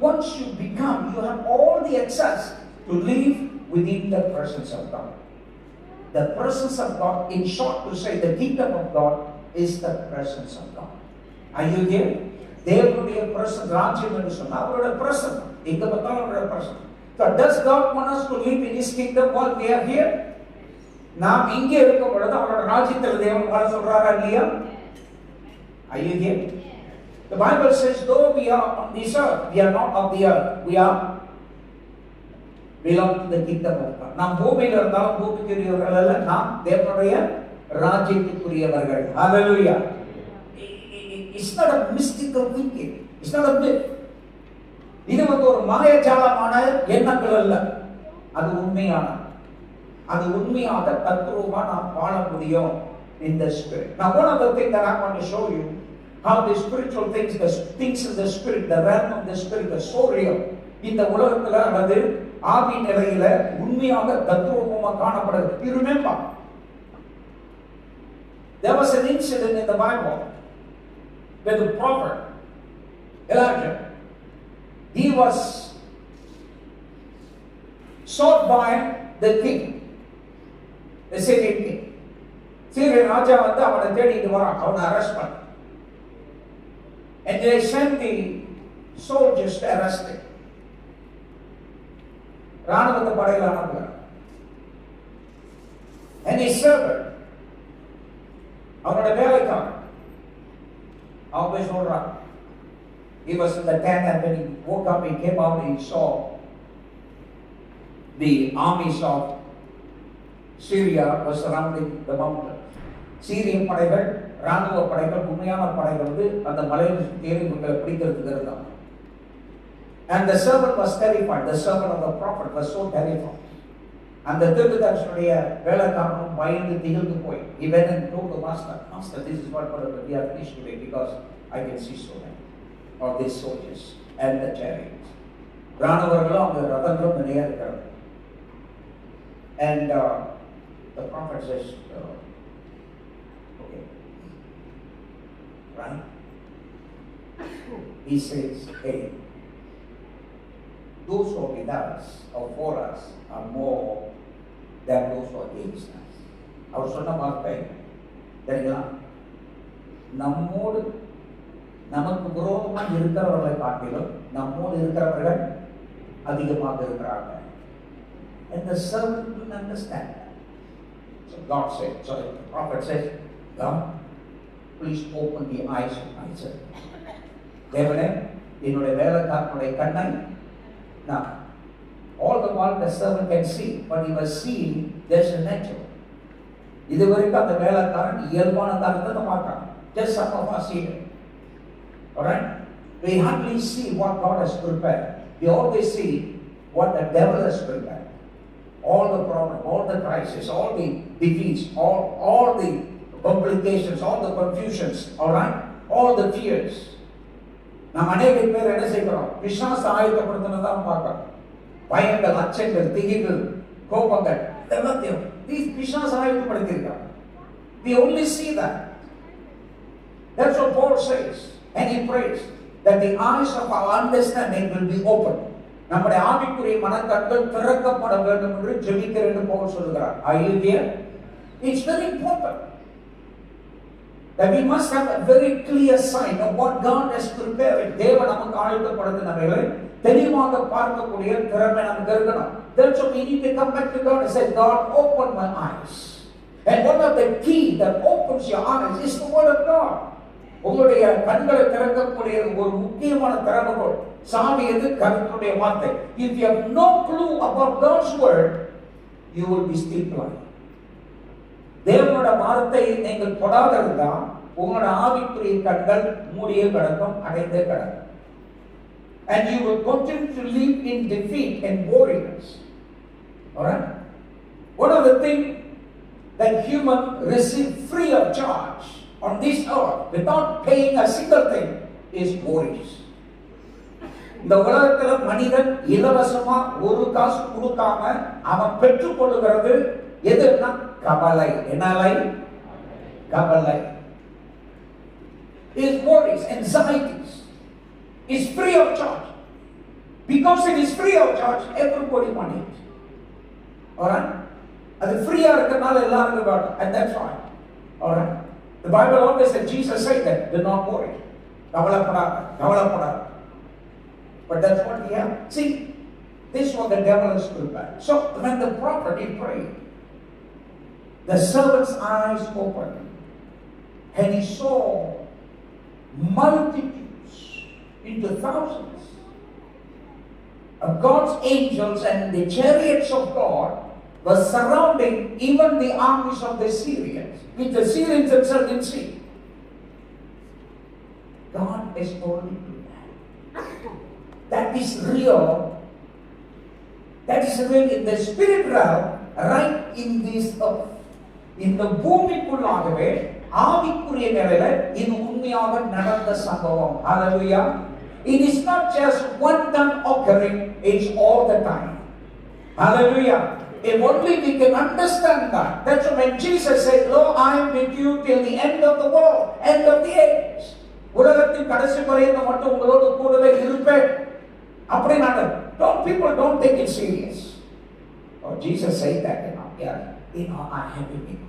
Once you become, you have all the access to live within the presence of God. The presence of God, in short to say, the kingdom of God is the presence of God. Are you here? தேவனுடைய பிரசன்னம், ராஜ்யம் என்று சொன்னா அவருடைய பிரசன்னம், எங்க பார்த்தாலும் அவருடைய பிரசன்னம். So does God want us to live in his kingdom while we are here? நாம் இங்கே இருக்கும் பொழுது அவருடைய ராஜ்யத்தில் தேவன் வாழ சொல்றாரா இல்லையா? Are you here? The Bible says, though we are on this earth, we are not of the earth. We are belong to the kingdom of God. நாம் பூமியில் இருந்தாலும் பூமிக்குரியவர்கள் அல்ல, நாம் தேவனுடைய ராஜ்யத்துக்குரியவர்கள். Hallelujah. It's not a mystical thinking. It's not a myth. இது ஒரு மாயஜாலமான எண்ணங்கள் அல்ல. அது உண்மையான, அது உண்மையாக தத்ரூபமா நாம் வாழ முடியும் in the spirit. Now one of the things that I want to show you, how the spiritual things, the things in the spirit, the realm of the spirit are so real. இந்த உலகத்துல அல்லது ஆவி நிலையில உண்மையாக தத்ரூபமா காணப்படுது. You remember, there was an incident in the Bible with the prophet Elijah. He was sought by the king, the Syrian king. Syrian ராஜா வந்து அவனை தேடிட்டு வரான், அவனை அரெஸ்ட் பண்ண. And they sent the soldiers to arrest him. ராணுவ படையில அனுப்புகிறார். And his servant, அவனோட வேலைக்காரன், அவன் போய் சொல்றான். He was in the tent, and when he woke up, he came out and he saw the armies of Syria was surrounding the mountain. சீரிய படைகள், ராணுவ படைகள், உண்மையான படைகள் வந்து அந்த மலையில் தேடி இவங்களை பிடிக்கிறதுக்கு இருந்தாங்க. And the servant was terrified. The servant of the prophet was so terrified. அந்த தீர்க்கதரிசியுடைய வேலைக்காரனும் பயந்து திகிழ்ந்து போய், he went and told the master, "Master, this is what we are finished today because I can see so many of these soldiers and the chariots." ராணுவர்களும் அந்த ரதங்களும் நிறைய இருக்கிறது. And the prophet says, okay, right? He says, hey, those who are with us or for us are more than those who are against us. அவர் சொன்ன வார்த்தை தெரியுங்களா? நம்மோடு நமக்கு விரோதமாக இருக்கிறவர்களை காட்டிலும் நம்மோடு இருக்கிறவர்கள் அதிகமாக இருக்கிறாங்க. And the servant didn't understand that. So God said, so the prophet says, God, please open the eyes of my servant. தேவனே, என்னுடைய வேலைக்காரனுடைய கண்ணை, now all the while the servant can see, but he was seeing there's a natural. இதுவரைக்கும் அந்த வேலைக்காரன் இயல்பான காரியத்தை பார்க்கலாம். Just some of us here. Alright? We hardly see what God has prepared. We always see what the devil has prepared. All the problems, all the crises, all the defeats, all the complications, all the confusions, alright? All the fears. நாம் அநேக பேர் என்ன செய்கிறோம்? பிசாசு ஆயத்தப்படுத்தினதான் பார்க்கிறோம். பயங்கள், அச்சங்கள், திகில்கள், கோபங்கள், எல்லாத்தையும் பிசாசு ஆயத்தப்படுத்தியிருக்காங்க. We only see that. That's what Paul says. And he prays that the eyes of our understanding will be opened. நம்முடைய ஆவிக்குரிய மனக்கண்கள் திறக்கப்பட வேண்டும் என்று ஜெபிக்கிறேன் என்று பவுல் சொல்கிறார். Are you there? It's very important that we must have a very clear sign of what God has prepared. தேவன் நமக்கு ஆயத்தப்படுத்தினவைகளை தெளிவாக பார்க்கக்கூடிய திறமை நமக்கு இருக்கணும். That's why we need to come back to God and say, God, open my eyes. And one of the key that opens your eyes is the word of God. உங்களுடைய கண்களை திறக்கக்கூடிய ஒரு முக்கியமான திறவுகோல் சாவி எது? கர்த்தருடைய வார்த்தை. If you have no clue about God's word, you will be still blind. தேவனுடைய வார்த்தையை நீங்கள் தொடாத இருந்தால் உங்களுடைய ஆவிக்குரிய கண்கள் மூடியே கிடக்கும், அடைந்தே கிடக்கும். And you will continue to live in defeat and weariness. Alright? One of the things that human receive free of charge on this earth without paying a single thing is worries. இந்த உலகத்துல மனிதன் இலவசமா ஒரு காசு கொடுக்காம அவன் பெற்றுக் கொள்ளுகிறது எதுன்னா கவலை. என்னலை? கவலை. His worries, anxieties is free of charge. Because it is free of charge, everybody want it. Alright? அது ஃப்ரீயா இருக்கிறதுனால எல்லாருக்கும் வேணும். And that's fine. Alright? The Bible always said, Jesus said that, do not worry. கவலைப்படாத. But that's what we have. See, this is what the devil has prepared. So when the prophet he prayed, the servant's eyes opened, and he saw multitudes into thousands of God's angels, and the chariots of God were surrounding even the armies of the Syrians, which the Syrians themselves didn't see. God has told me to do that. That is real. That is real in the spirit realm, right in this earth. இந்த பூமிக்குள்ளாகவே ஆவிக்குரிய நிலையில இது உண்மையாக நடந்த சம்பவம். Hallelujah. It is not just one time occurring, it's all the time. Hallelujah. If only we can understand that. That's when Jesus said, "Lo, I am with you till the end of the world, end of the age." உலகத்தின் கடைசி வரைக்கும் மட்டும் உங்களோடு கூடவே இருப்பேன். அப்படி நான் don't take it serious. Oh, Jesus said that, I have it.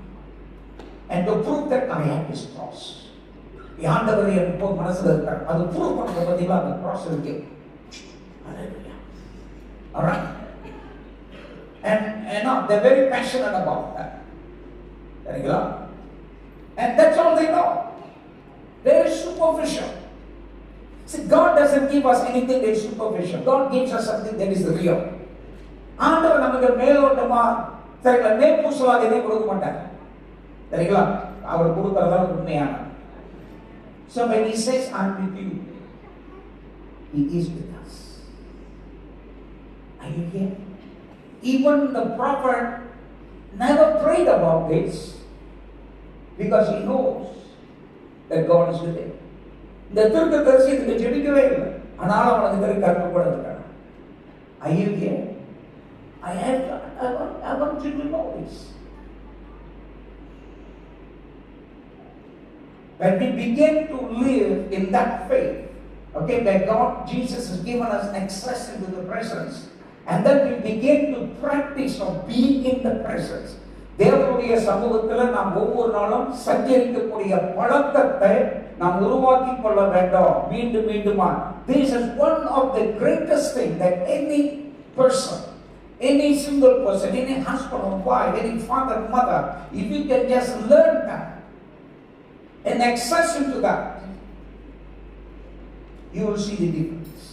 And to prove that I have His cross. ஆண்டவரை எப்போ மனசுல இருக்காரு அது ப்ரூவ் பண்ண பத்தியா அந்த cross இருக்கு. Hallelujah. All right. And they're very passionate about that. சரிங்களா? And that's all they know. Very superficial. See, God doesn't give us anything that is superficial. God gives us something that is real. ஆண்டவர் நமக்கு மேலோட்டமா சரிங்களா மேற்பூசலாக எதையும் கொடுக்க மாட்டார். சரிங்களா? அவர் கொடுக்கறதா உண்மையான. So when He says, "I'm with you," He is with us. Are you here? Even the prophet never prayed about this because he knows that God is with him. இந்த தீர்க்கதரிசி இதுக்கு ஜெபிக்கவே இல்லை. ஆனால் அவனுக்கு தெரியும் கர்த்தர் கூட இருக்கார். Are you here? I want you to know this. When we begin to live in that faith, okay, that God, Jesus has given us access into the presence, and then we begin to practice of being in the presence. தேவனுடைய சமூகத்தில் நாம் ஒவ்வொரு நாளும் சஞ்சரிக்கக்கூடிய பழக்கத்தை நாம் உருவாக்கி கொள்ள வேண்டும். மீண்டும் மீண்டுமா. This is one of the greatest thing that any person, any single person, any husband or wife, any father, mother, if you can just learn that and access into that, you will see the difference.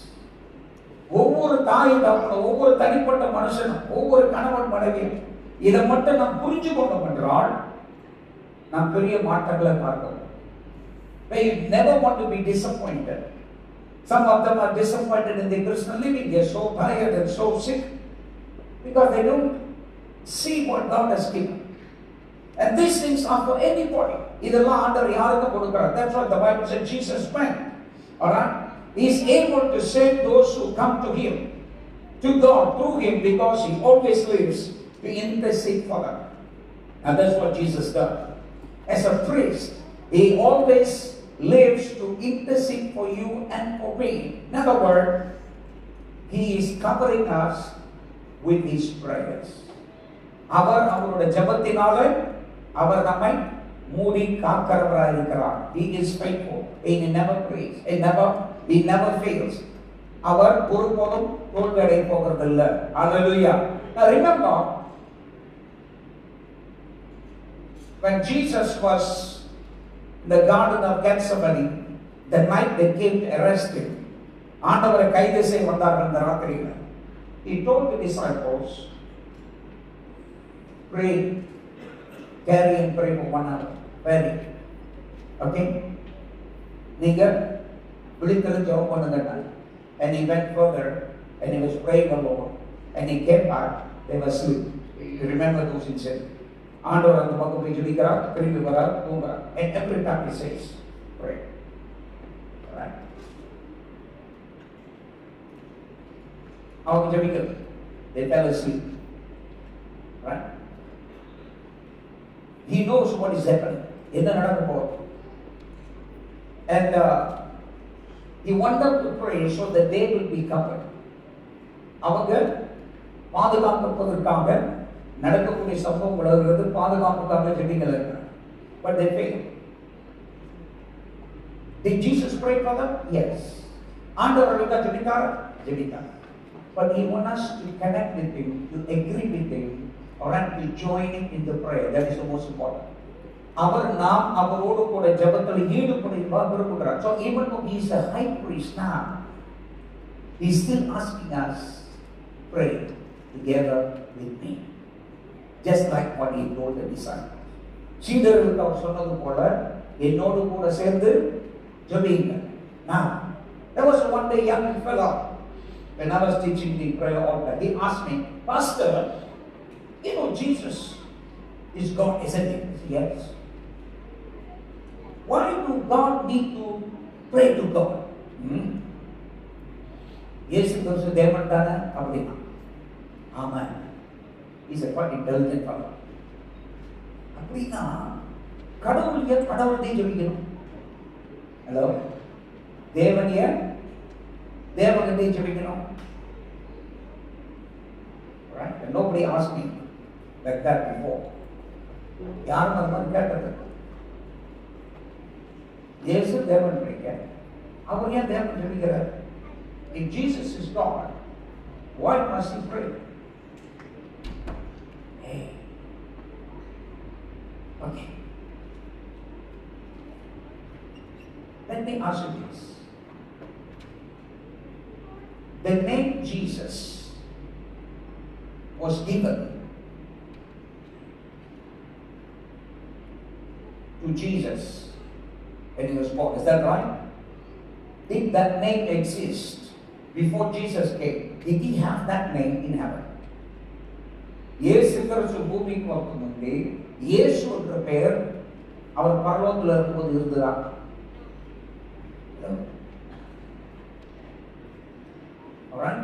ஒவ்வொரு தாயும் ஒவ்வொரு தனிப்பட்ட மனுஷனும் ஒவ்வொரு கணவன் மனைவியும் இதை மட்டும் நாம் புரிஞ்சு கொண்டோம் என்றால் நாம் பெரிய மாற்றங்களை பார்க்கிறோம். They never want to be disappointed. Some of them are disappointed in their Christian living. They are so tired and so sick because they don't see what God has given. And these things are for anybody. இதெல்லாம் ஆண்டவர் யாருக்கு கொடுக்கிறார். That's what the Bible said Jesus went. Alright? He is able to save those who come to Him, to God, through Him, because He always lives to intercede for them. And that's what Jesus does. As a priest, He always lives to intercede for you and for me. In other words, He is covering us with His prayers. அவர் அவருடைய ஜெபத்தினாலே அவர் நம்மை மூடி காக்கிறவராய் இருக்கிறார். He is faithful. He never fails. He never fails. அவர் ஒருபோதும் தோல்வி அடைய போகிறதில்லை. Hallelujah. Now remember, when Jesus was in the garden of Gethsemane, the night they came to arrest Him, ஆண்டவரை கைது செய்ய வந்தார்கள் அந்த ராத்திரியில். He told the disciples, pray, carry and pray for 1 hour. Very. Okay? நீங்க விழித்திருந்து ஜெபம் பண்ணுங்க. And he went further and he was praying alone. And he came back, they were asleep. You remember those incidents? ஆண்டவர் அந்த பக்கம் போய் ஜெபிக்கிறார், திரும்பி வரார், தூங்குறார். And every time he says, pray. Right? அவங்க ஜெபிக்கிறது. They fell asleep. Right? He knows what is happening. என்ன நடக்க போகுது. And he wanted to pray so that they will be covered. அவங்க பாதுகாப்பதற்காக நடக்கக்கூடிய சம்பவம் உலகிறது பாதுகாப்புக்காக ஜெபிக்கல. But they failed. Did Jesus pray for them? Yes. ஆண்டவர்களுக்கு ஜெபித்தார். But He wants us to connect with Him, to agree with Him, or to join Him in the prayer. That is the most important. அவர் நாம் அவரோடு கூட ஜெபத்தில் ஈடுபடுவார் விரும்புகிறார். So even though He is a high priest now, He is still asking us, pray together with me. Just like what He told the disciples. சீடர்களுக்கு அவர் சொன்னது போல என்னோடு கூட சேர்ந்து ஜெபிங்க. Now, there was one day young fellow, when I was teaching the prayer altar, he asked me, Pastor, you know Jesus is God, isn't it? I said, yes. Why do God need to pray to God? Yes, because தேவன் தானே அப்படின்னா. ஆமா. He's a quite intelligent fellow. அப்படின்னா கடவுள் ஏன் கடவுள்கிட்டே ஜெபிக்கணும்? Hello, தேவன் ஏன் தேவன்கிட்டே ஜெபிக்கணும்? Right? And nobody asked me like that before. யாரும் அந்த மாதிரி கேட்டது? இயேசு தேவன் பிடிக்க அவர் ஏன் தேவன் ஜெபிக்கிறார்? If Jesus is God, why must he pray? Hey. Okay. Let me ask you this. The name Jesus was given to Jesus when he was born. Is that right? Did that name exist before Jesus came? Did he have that name in heaven? இயேசு கிறிஸ்து பூமிக்கு வரும் முன்னே இயேசு என்ற பெயர் அவர் பரலோகத்தில் இருக்கும்போது இருந்ததா? Alright?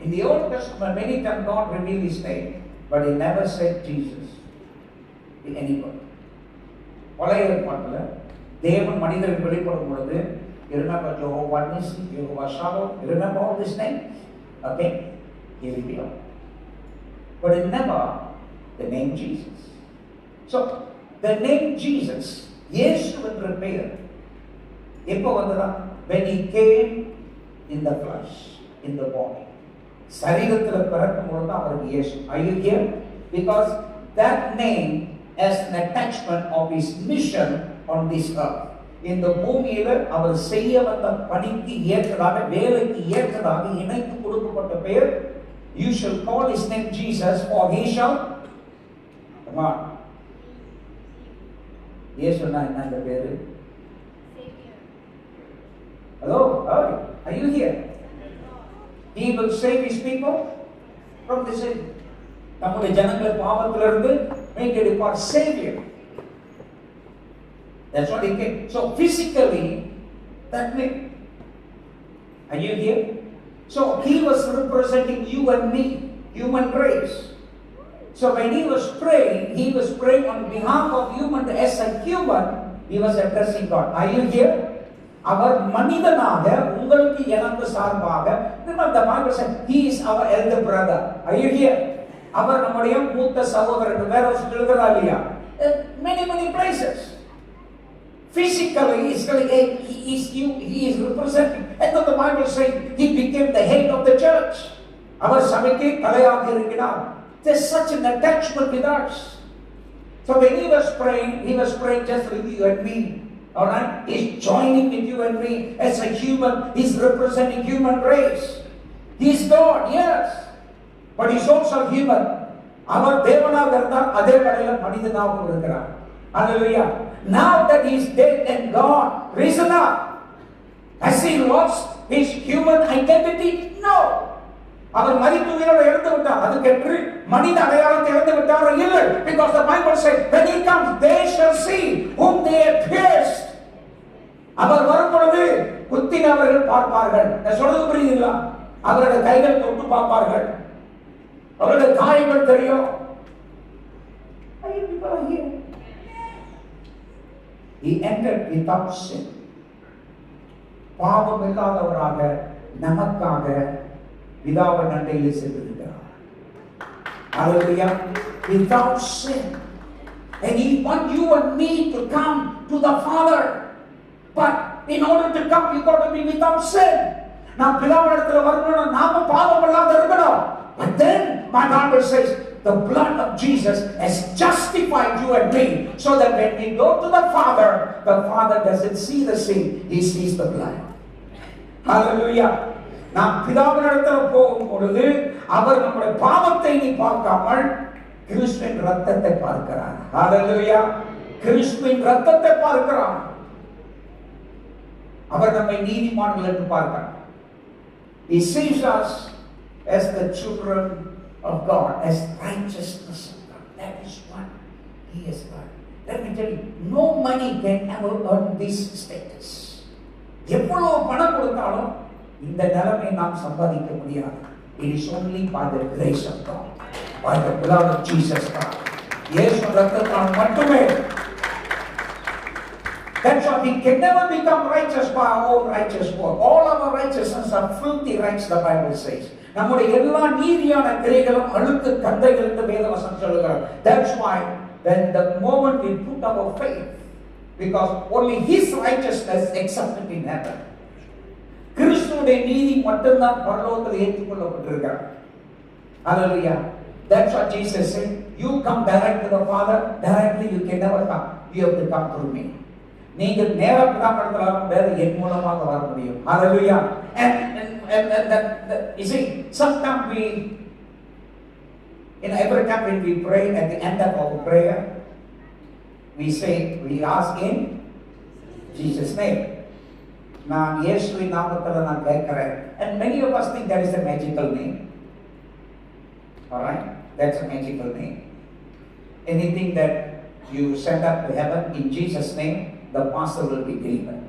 In the Old Testament, many times God revealed his name, but he never said Jesus to anybody. பழைய ஏற்பாட்டில் தேவன் மனிதர்கள் வெளிப்படும் பொழுது remember Jehovah Nissi, Jehovah Shalom, remember all these names? Okay? Here we go. But it never the name Jesus. So, the name Jesus, Yesu என்ற பெயர் எப்போ வந்ததா? When he came in the flesh, in the body. சரீரத்தில் பிறக்கும் பொழுது அவருக்கு இயேசு. Are you here? Because that name as an attachment of his mission on this earth. இந்த பூமியில அவர் செய்ய வந்த பணிக்கு ஏற்றதாக, வேலைக்கு ஏற்றதாக இணைத்து கொடுக்கப்பட்ட பெயர். You shall call his name Jesus, for he shall come on. இயேசுனா என்ன அந்த பேரு? Hello, are you here? He will save his people from the sin. நம்முடைய ஜனங்களை பாவத்திலிருந்து make a depart savior. That's what he came. So physically, that name. Are you here? So he was representing you and me, human race. So when he was praying on behalf of human. As a human, he was addressing God. Are you here? அவர் மனிதனாக உங்களுக்கு எனக்கு சார்பாக, remember the Bible said he is our elder brother. Are you here? அவர் நம்முடைய மூத்த சகோதரன். வேற சொல்லுகிறதா இல்லையா? Many places. Physically, he is representing. And then the Bible says he became the head of the church. அவர் சபைக்கு தலையாக இருக்கிறார். There's such an attachment with us. So when he was praying just with you and me. Alright? He's joining with you and me as a human. He's representing human race. He's God, yes. But he's also human. அவர் தேவனாக இருந்தால் அதே வேளையில் மனிதனாகவும் இருக்கிறார். Hallelujah. Now that he's dead and God risen up, has he lost his human identity? No. அவர் மரித்து உயிரோடு எழுந்து விட்டார். அதுக்கென்று மனித அடையாளத்தை இழந்து விட்டாரோ? இல்லை. Because the Bible says when he comes they shall see whom they have pierced. அவர் வரும் பொழுது குத்தினவர்கள் பார்ப்பார்கள். நான் சொல்றது புரியுதுங்களா? அவருடைய கைகள் தொட்டு பார்ப்பார்கள். அவருடைய காயங்கள் தெரியும். He entered without sin. பாவம் இல்லாதவராக நமக்காக பிதாவின் அண்டையில் சென்றிருக்கிறார். Hallelujah. Without sin. And he wants you and me to come to the Father. But in order to come, you got to be without sin. நாம் பிதாவிடத்தில் வரணும், நாம பாவம் இல்லாத இருக்கணும். But then my Bible says the blood of Jesus has justified you and me, so that when we go to the Father doesn't see the sin, he sees the blood. Hallelujah. நாம் பிதாவினிடத்தில் போகும் பொழுது அவர் நம்முடைய பாவத்தை நீ பார்க்காமல் கிறிஸ்துவின் ரத்தத்தை பார்க்கிறார். Hallelujah. கிறிஸ்துவின் ரத்தத்தை பார்க்கிறார். அவர் நம்மை நீதிமான்கள் என்று பார்க்கிறார். He sees us as the children of God, as righteousness of God. That is what He has done. Let me tell you, no money can ever earn this status. எவ்வளவு பணம் கொடுத்தாலும் இந்த நிலைமை நாம் சம்பாதிக்க முடியாது. It is only by the grace of God, by the blood of Jesus Christ. இயேசு ரத்தத்தால் மட்டுமே. That's why we can never become righteous by our own righteous work. All our righteousness are filthy rights, the Bible says. நம்முடைய எல்லா நீதியான கிரியைகளும் அழுக்கு கந்தைகள் என்று வேதவசனம் சொல்லுகிறார். That's why when the moment we put our faith, because only His righteousness accepted in heaven. கிறிஸ்துவுடைய நீதி மட்டும்தான் பரலோகத்தில் ஏற்றுக்கொள்ளப்பட்டிருக்கிறது. Hallelujah. That's what Jesus said. You come direct to the Father. Directly you can never come. You have to come through me. நீங்கள் நேரா கடத்தலாம், வேற என் மூலமாக வர முடியும். Hallelujah. And you see, sometimes every time when we pray, at the end of our prayer, we ask in Jesus' name. நான் இயேசுவின் நாமத்தில் நான் கேட்கிறேன். And many of us think that is a magical name. All right, that's a magical name. Anything that you send up to heaven in Jesus' name, the parcel will be delivered.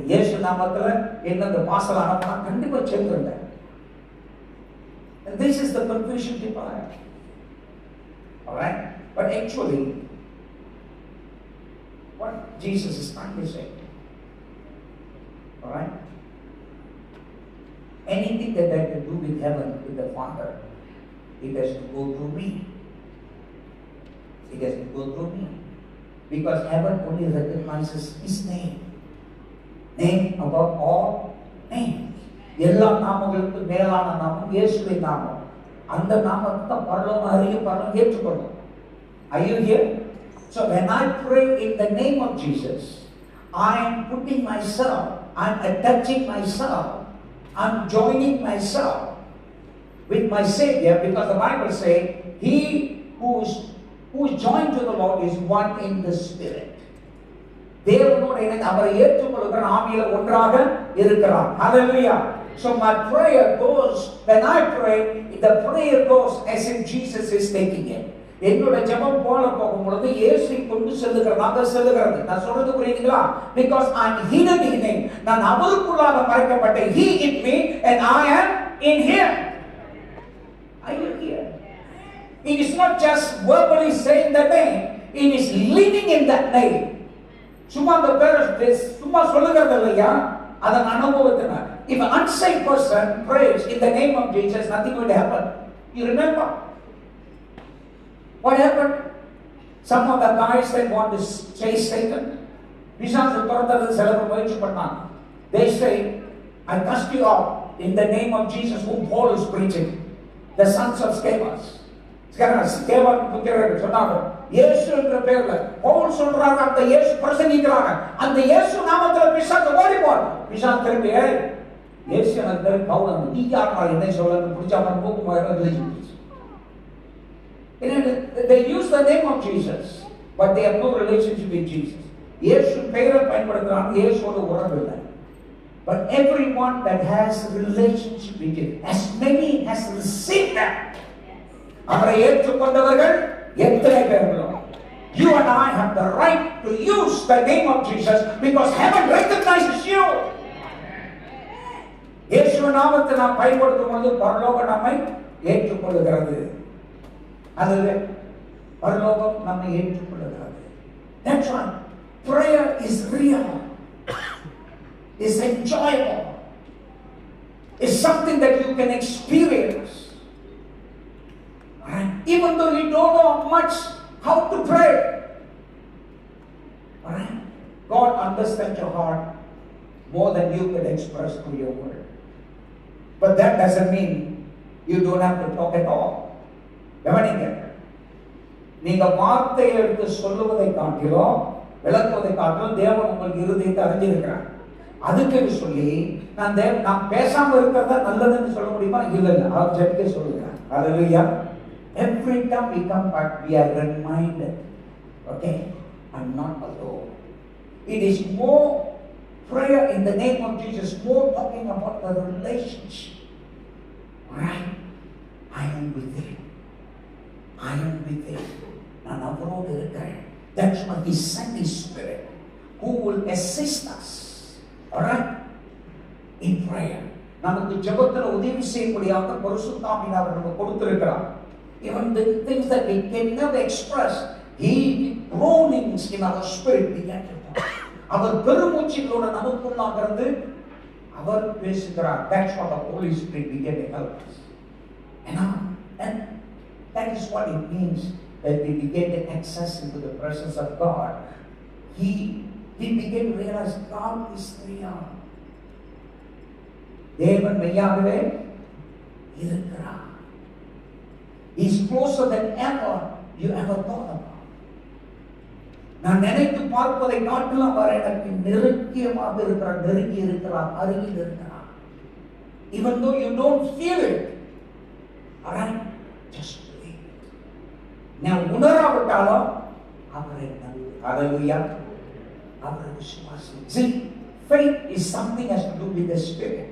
இயேசு நாமத்தில் என்ன the parcel அனுப்பினா கண்டிப்பா சேர்ந்துருங்க. And this is the confusion people have. All right, but actually, what Jesus is trying to say. All right, anything that has to do with heaven, with the Father, it has to go through me. It has to go through me. Because heaven only recognizes His name. Name above all names. எல்லா நாமங்களுக்கும் மேலான நாமம் இயேசுவின் நாமம். அந்த நாமத்தை பரலோகம் அறியும் பரலோகம் ஏற்றுக்கொள்ளும். Are you here? So when I pray in the name of Jesus, I am putting myself, I am attaching myself, I am joining myself with my Savior, because the Bible says, he who is joined to the Lord is one in the Spirit. தேவனோடு இணைந்து அவரை ஏற்றுக்கொள்கிற ஆவியில ஒன்றாக இருக்கிறார். Hallelujah. So my prayer goes, when I pray, the prayer goes as if Jesus is taking it. என்னோட ஜெபம் போகும் பொழுது இயேசு கொண்டு செல்லுகிறதாக செல்லுகிறது. நான் சொல்றது புரியுதுங்களா? Because I am hidden in Him. நான் அவருக்குள்ளாக மறைக்கப்பட்டேன். He in me and I am in Him. Are you here? It is not just verbally saying the name. It is living in that name. சும்மா அந்த பேரை சும்மா சொல்லுகிறது இல்லையா? அதன் அனுபவத்தினார். If an unsaved person prays in the name of Jesus, nothing will happen. You remember what happened? Some of the guys that want to chase Satan, பிசாசு துரத்துறது சில பேர் முயற்சி பண்ணாங்க. They say, I cast you out in the name of Jesus whom Paul is preaching, the sons of Scevas. ஸ்கேவான் புத்திரர்கள் சொன்னாங்க, இயேசு என்ற பெயர்ல பவுல் சொல்றாங்க, அந்த இயேசு பிரசங்கிக்கிறாங்க, அந்த இயேசு நாமத்துல பிசாசு ஓடி போறான். பிசாசு திரும்பி, இயேசு எனக்கு பவுல் நீ யாரா என்ன சொல்லன்னு பிடிச்சா அவன் மூக்கு மாதிரி எழுதி. They use the name of Jesus, but they have no relationship with Jesus. இயேசு பெயரை பயன்படுத்துறாங்க, இயேசுவோட உறவு இல்லை. But everyone that has a relationship with Him, as many has received that, அவரை ஏற்றுக்கொண்டவர்கள் எத்தனை பேர்களோ, you and I have the right to use the name of Jesus because heaven recognizes you. இயேசு நாமத்தை நாம் பயன்படுத்தும் போது பரலோகம் நம்மை ஏற்றுக்கொள்கிறது. அது பரலோகம் நம்மை ஏற்றுக்கொள்கிறது. That's why prayer is real. It's enjoyable. It's something that you can experience. And even though you don't know much how to pray, right? God understands your heart more than you can express through your word. But that doesn't mean you don't have to talk at all. கவனிங்க, நீங்க வார்த்தையை எடுத்து சொல்லுவதை காட்டிலும் விளக்குவதை காட்டிலும் தேவன் உங்களுக்கு இருதயத்தை அறிஞ்சிருக்கிறார். அதுக்கு சொல்லி நான் பேசாம இருக்கிறதா நல்லதுன்னு சொல்ல முடியுமா? இல்ல அவர் ஜெபிக்க சொல்லுகிறார். ஹல்லேலூயா. Every time we come back, we are reminded, okay, I'm not alone. It is more Prayer in the name of Jesus, more talking about the relationship. Right? I am with you. I am with you. நான் அவரோடு இருக்கிறேன். That's why He sent His Spirit, who will assist us. Alright? In prayer. நமக்கு ஜெபத்தில் உதவி செய்யக்கூடியதாக பரிசுத்தாவியானவர் நமக்கு கொடுத்திருக்கிறார். Even the things that we can never express, He groanings in our spirit began to talk. அவர் பெருமூச்சுகளோட நமக்குள்ளாக இருந்து அவர் பேசுகிறார். That's what the Holy Spirit began to help us. And that is what it means that we begin to access into the presence of God. We begin to realize God is real. தேவன் மெய்யாகவே இருக்கிறார். He is closer than ever you ever thought about. நான் நினைத்து பார்ப்பதை காட்டிலும் அவர் எனக்கு நெருங்கியமாக இருக்கிறார், நெருங்கி இருக்கிறார், அருகில் இருக்கிறார். Even though you don't feel it, alright, just believe it. நான் உணராவிட்டாலும் அவரை நம்பு. Hallelujah. அவரை விசுவாசி. See, faith is something has to do with the spirit.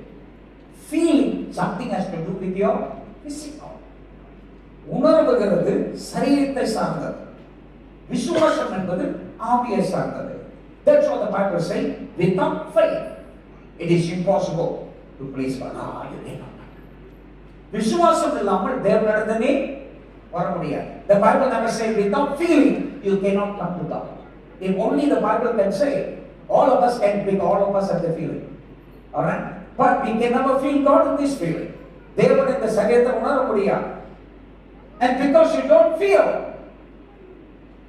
Feeling something has to do with your physical. உணர்வுகிறது சரீரத்தை சார்ந்தது. விசுவாசம் என்பது ஆவியை சார்ந்தது. That's what the Bible says. Without faith, it is impossible to please God. விசுவாசம் இல்லாமல் தேவனிடமே வர முடியாது. The Bible never says without feeling you cannot come to God. If only the Bible can say, all of us can pick, all of us have the feeling. Alright? But we can never feel God in this feeling. தேவன் இந்த சரீரத்தை உணர முடியாது. And because you don't feel,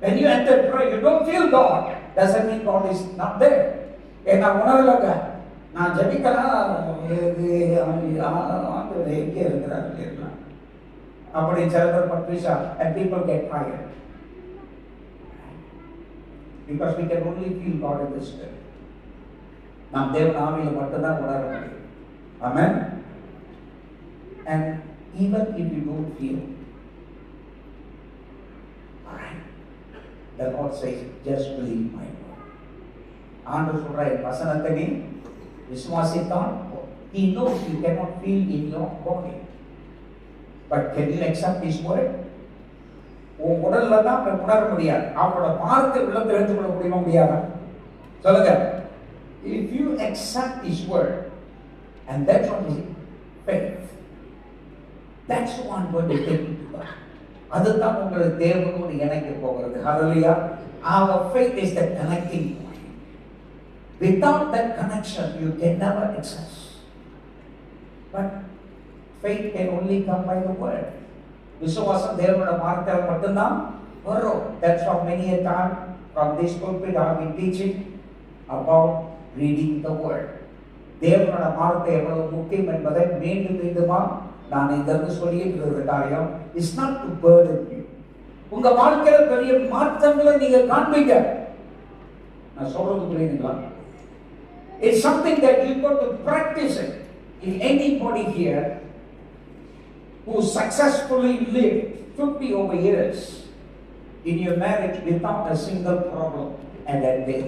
when you enter prayer, you don't feel God, doesn't mean God is not there. ஏன்னா உணரலங்க, நான் ஜெபிக்கலாம், எங்கே இருக்கிறார் இல்லையா அப்படி சில பேர் பட்ரிஷா and people get tired because we can only feel God in the spirit. நாம் தேவன் ஆவியில் மட்டும்தான் உணர முடியும். Amen. And even if you don't feel, alright, the Lord says, just believe my word. ஆண்டவர் சொல்ற வசனத்தை நீ விசுவாசித்தான். He knows you cannot feel in your body, but can you accept His word? உன் உடல்ல தான் உணர முடியாது, அவனோட வார்த்தை உள்ளத்தில் எடுத்துக்கொள்ள முடியுமா முடியாதா சொல்லுங்க. If you accept His word, and that's what is faith, that's what I'm going to take you to God. அதுதான் உங்களை தேவனோடு இணைக்க போகிறது. Hallelujah. Our faith is the connecting point. Without that connection, you can never access. But faith can only come by the word. விசுவாசம் தேவனோட வார்த்தையால் மட்டும்தான் வரும். That's how many a time from this pulpit I have been teaching about reading the word. தேவனோட வார்த்தை எவ்வளவு முக்கியம் என்பதை மீண்டும் மீண்டுமா நான் இதற்கு சொல்லிட்டு இருக்கிற காரியம் is not to burden you. உங்க வாழ்க்கையில பெரிய மாற்றங்களை நீங்க காண்பீங்க. நான் சொல்றது புரியுதுங்களா? It's something that you got to practice it. If anybody here who successfully lived 50 over years in your marriage without a single problem at that day,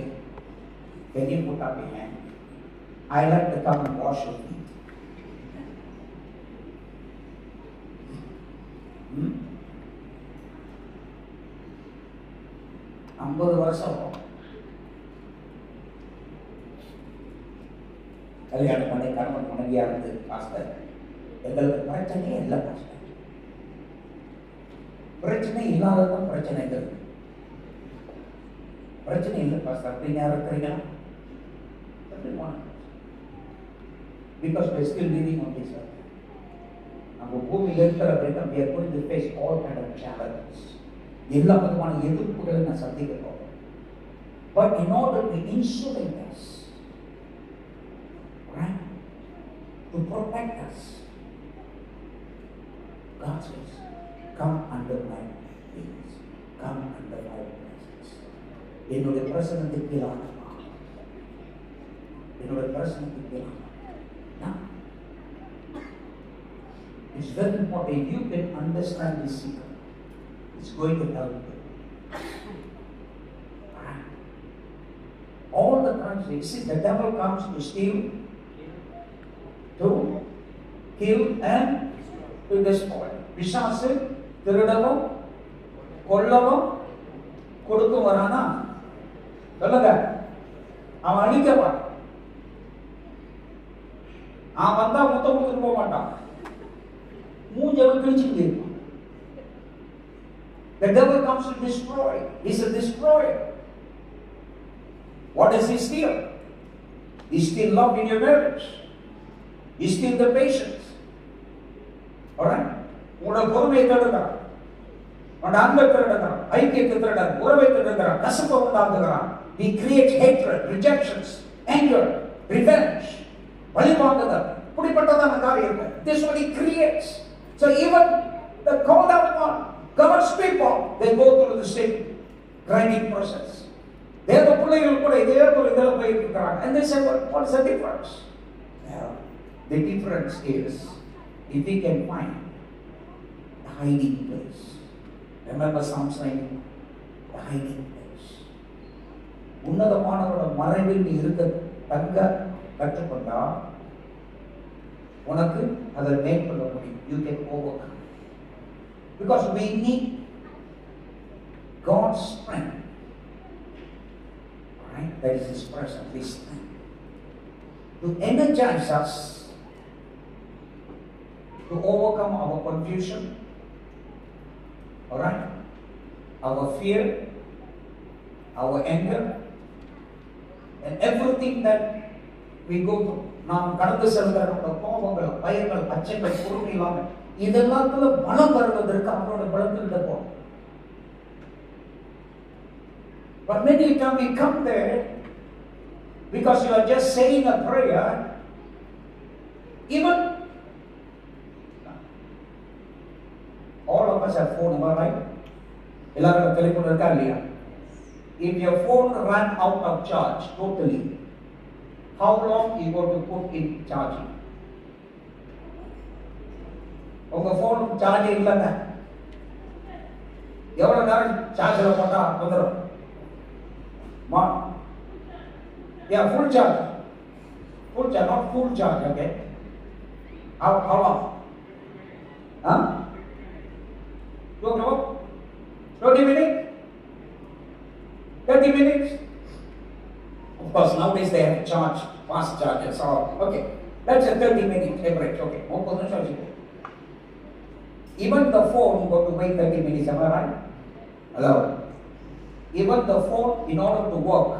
can you put up your hand? I like to come and wash your feet. 50 வருஷம் கல்யாணம் பண்ணி கணவன் மனைவியா இருந்து pastor எங்களுக்கு பிரச்சனையே இல்லை pastor. பிரச்சனை இல்லாததான் பிரச்சனைகள். பிரச்சனை இல்லை பாஸ்டர் அப்படின்னு யாரும் இருக்கிறீங்களா? Because we are still living on this earth. நம்ம பூமியில் இருக்கிற வரைக்கும் we are going to face all kind of challenges. எல்லா விதமான எதிர்ப்புகளை நான் சந்திக்க போகிறோம். But in order to insulate us, right, to protect us, God says, come under my wings, come under my presence. என்னுடைய பிரசன்னத்துக்கு கீழாக, என்னுடைய பிரசன்னத்துக்கு கீழாக. Now, it's very important. If you can understand this secret, it's going to help you. All the You see, the devil comes to steal, to kill and to destroy. பிசாசு திருடவும் கொல்லவும் கொடுக்கும் வரானா? சொல்லுங்க. அவன் அழிக்கப்பான். அவன் வந்தா முத்த கொடுத்துட்டு போக மாட்டான். மூஞ்சவன் கிழிச்சுக்கிட்டே இருப்பான். The devil comes to destroy. He's a destroyer. What does he steal? He steals love in your marriage. He steals the patience. Alright? உங்களோட பொறுமையை திருடுகிறான், உங்களோட அன்பை திருடுகிறான், ஐக்கியத்தை திருடுகிறான், உறவை திருடுகிறான், கசப்பை உண்டாக்குகிறான். He creates hatred, rejections, anger, revenge, பழிவாங்குதல், இப்படிப்பட்டதான காரியங்கள். This is what he creates. So even the called out one, God's people, they go through the same grinding process. தேவ பிள்ளைகள் கூட இதே ஒரு இதில் போயிட்டு இருக்கிறாங்க. And they say, what's the difference? Well, the difference is if we can find a hiding place. Remember Psalms 19? The hiding place. உன்னதமானவரோட மறைவில் நீ இருக்க தங்க கற்றுக்கொண்டா உனக்கு அதை மேற்கொள்ள முடியும். You can overcome. Because we need God's strength. Right? That is His presence, His strength. To energize us to overcome our confusion, alright? Our fear, our anger, and everything that we go through. நாம் கடந்து செல்கிற நம்முடைய கோபங்கள், பயங்கள், அச்சங்கள், பொறுமை இல்லாமல் இதெல்லாத்துல பலம் வருவதற்கு அவரோட பலத்திட்ட போகும். But many times we come there because you are just saying a prayer. Even all of us have phone, am I right? எல்லாரும் டெலிஃபோன் இருக்கா இல்லையா? If your phone ran out of charge totally, how long you going to put in charging? உங்க phone charge இல்லைங்க, எவ்வளவு நேரம் சார்ஜ்ல போட்டா வந்துடும்? Yeah, full charge, not full charge. Okay, how long? Huh? 20 minutes, 30 minutes. Of course, nowadays they have charge, fast chargers. Okay, that's a 30 minute average. Okay, even the phone got to wait 30 minutes. Am I right? Hello. Even the phone, in order to work,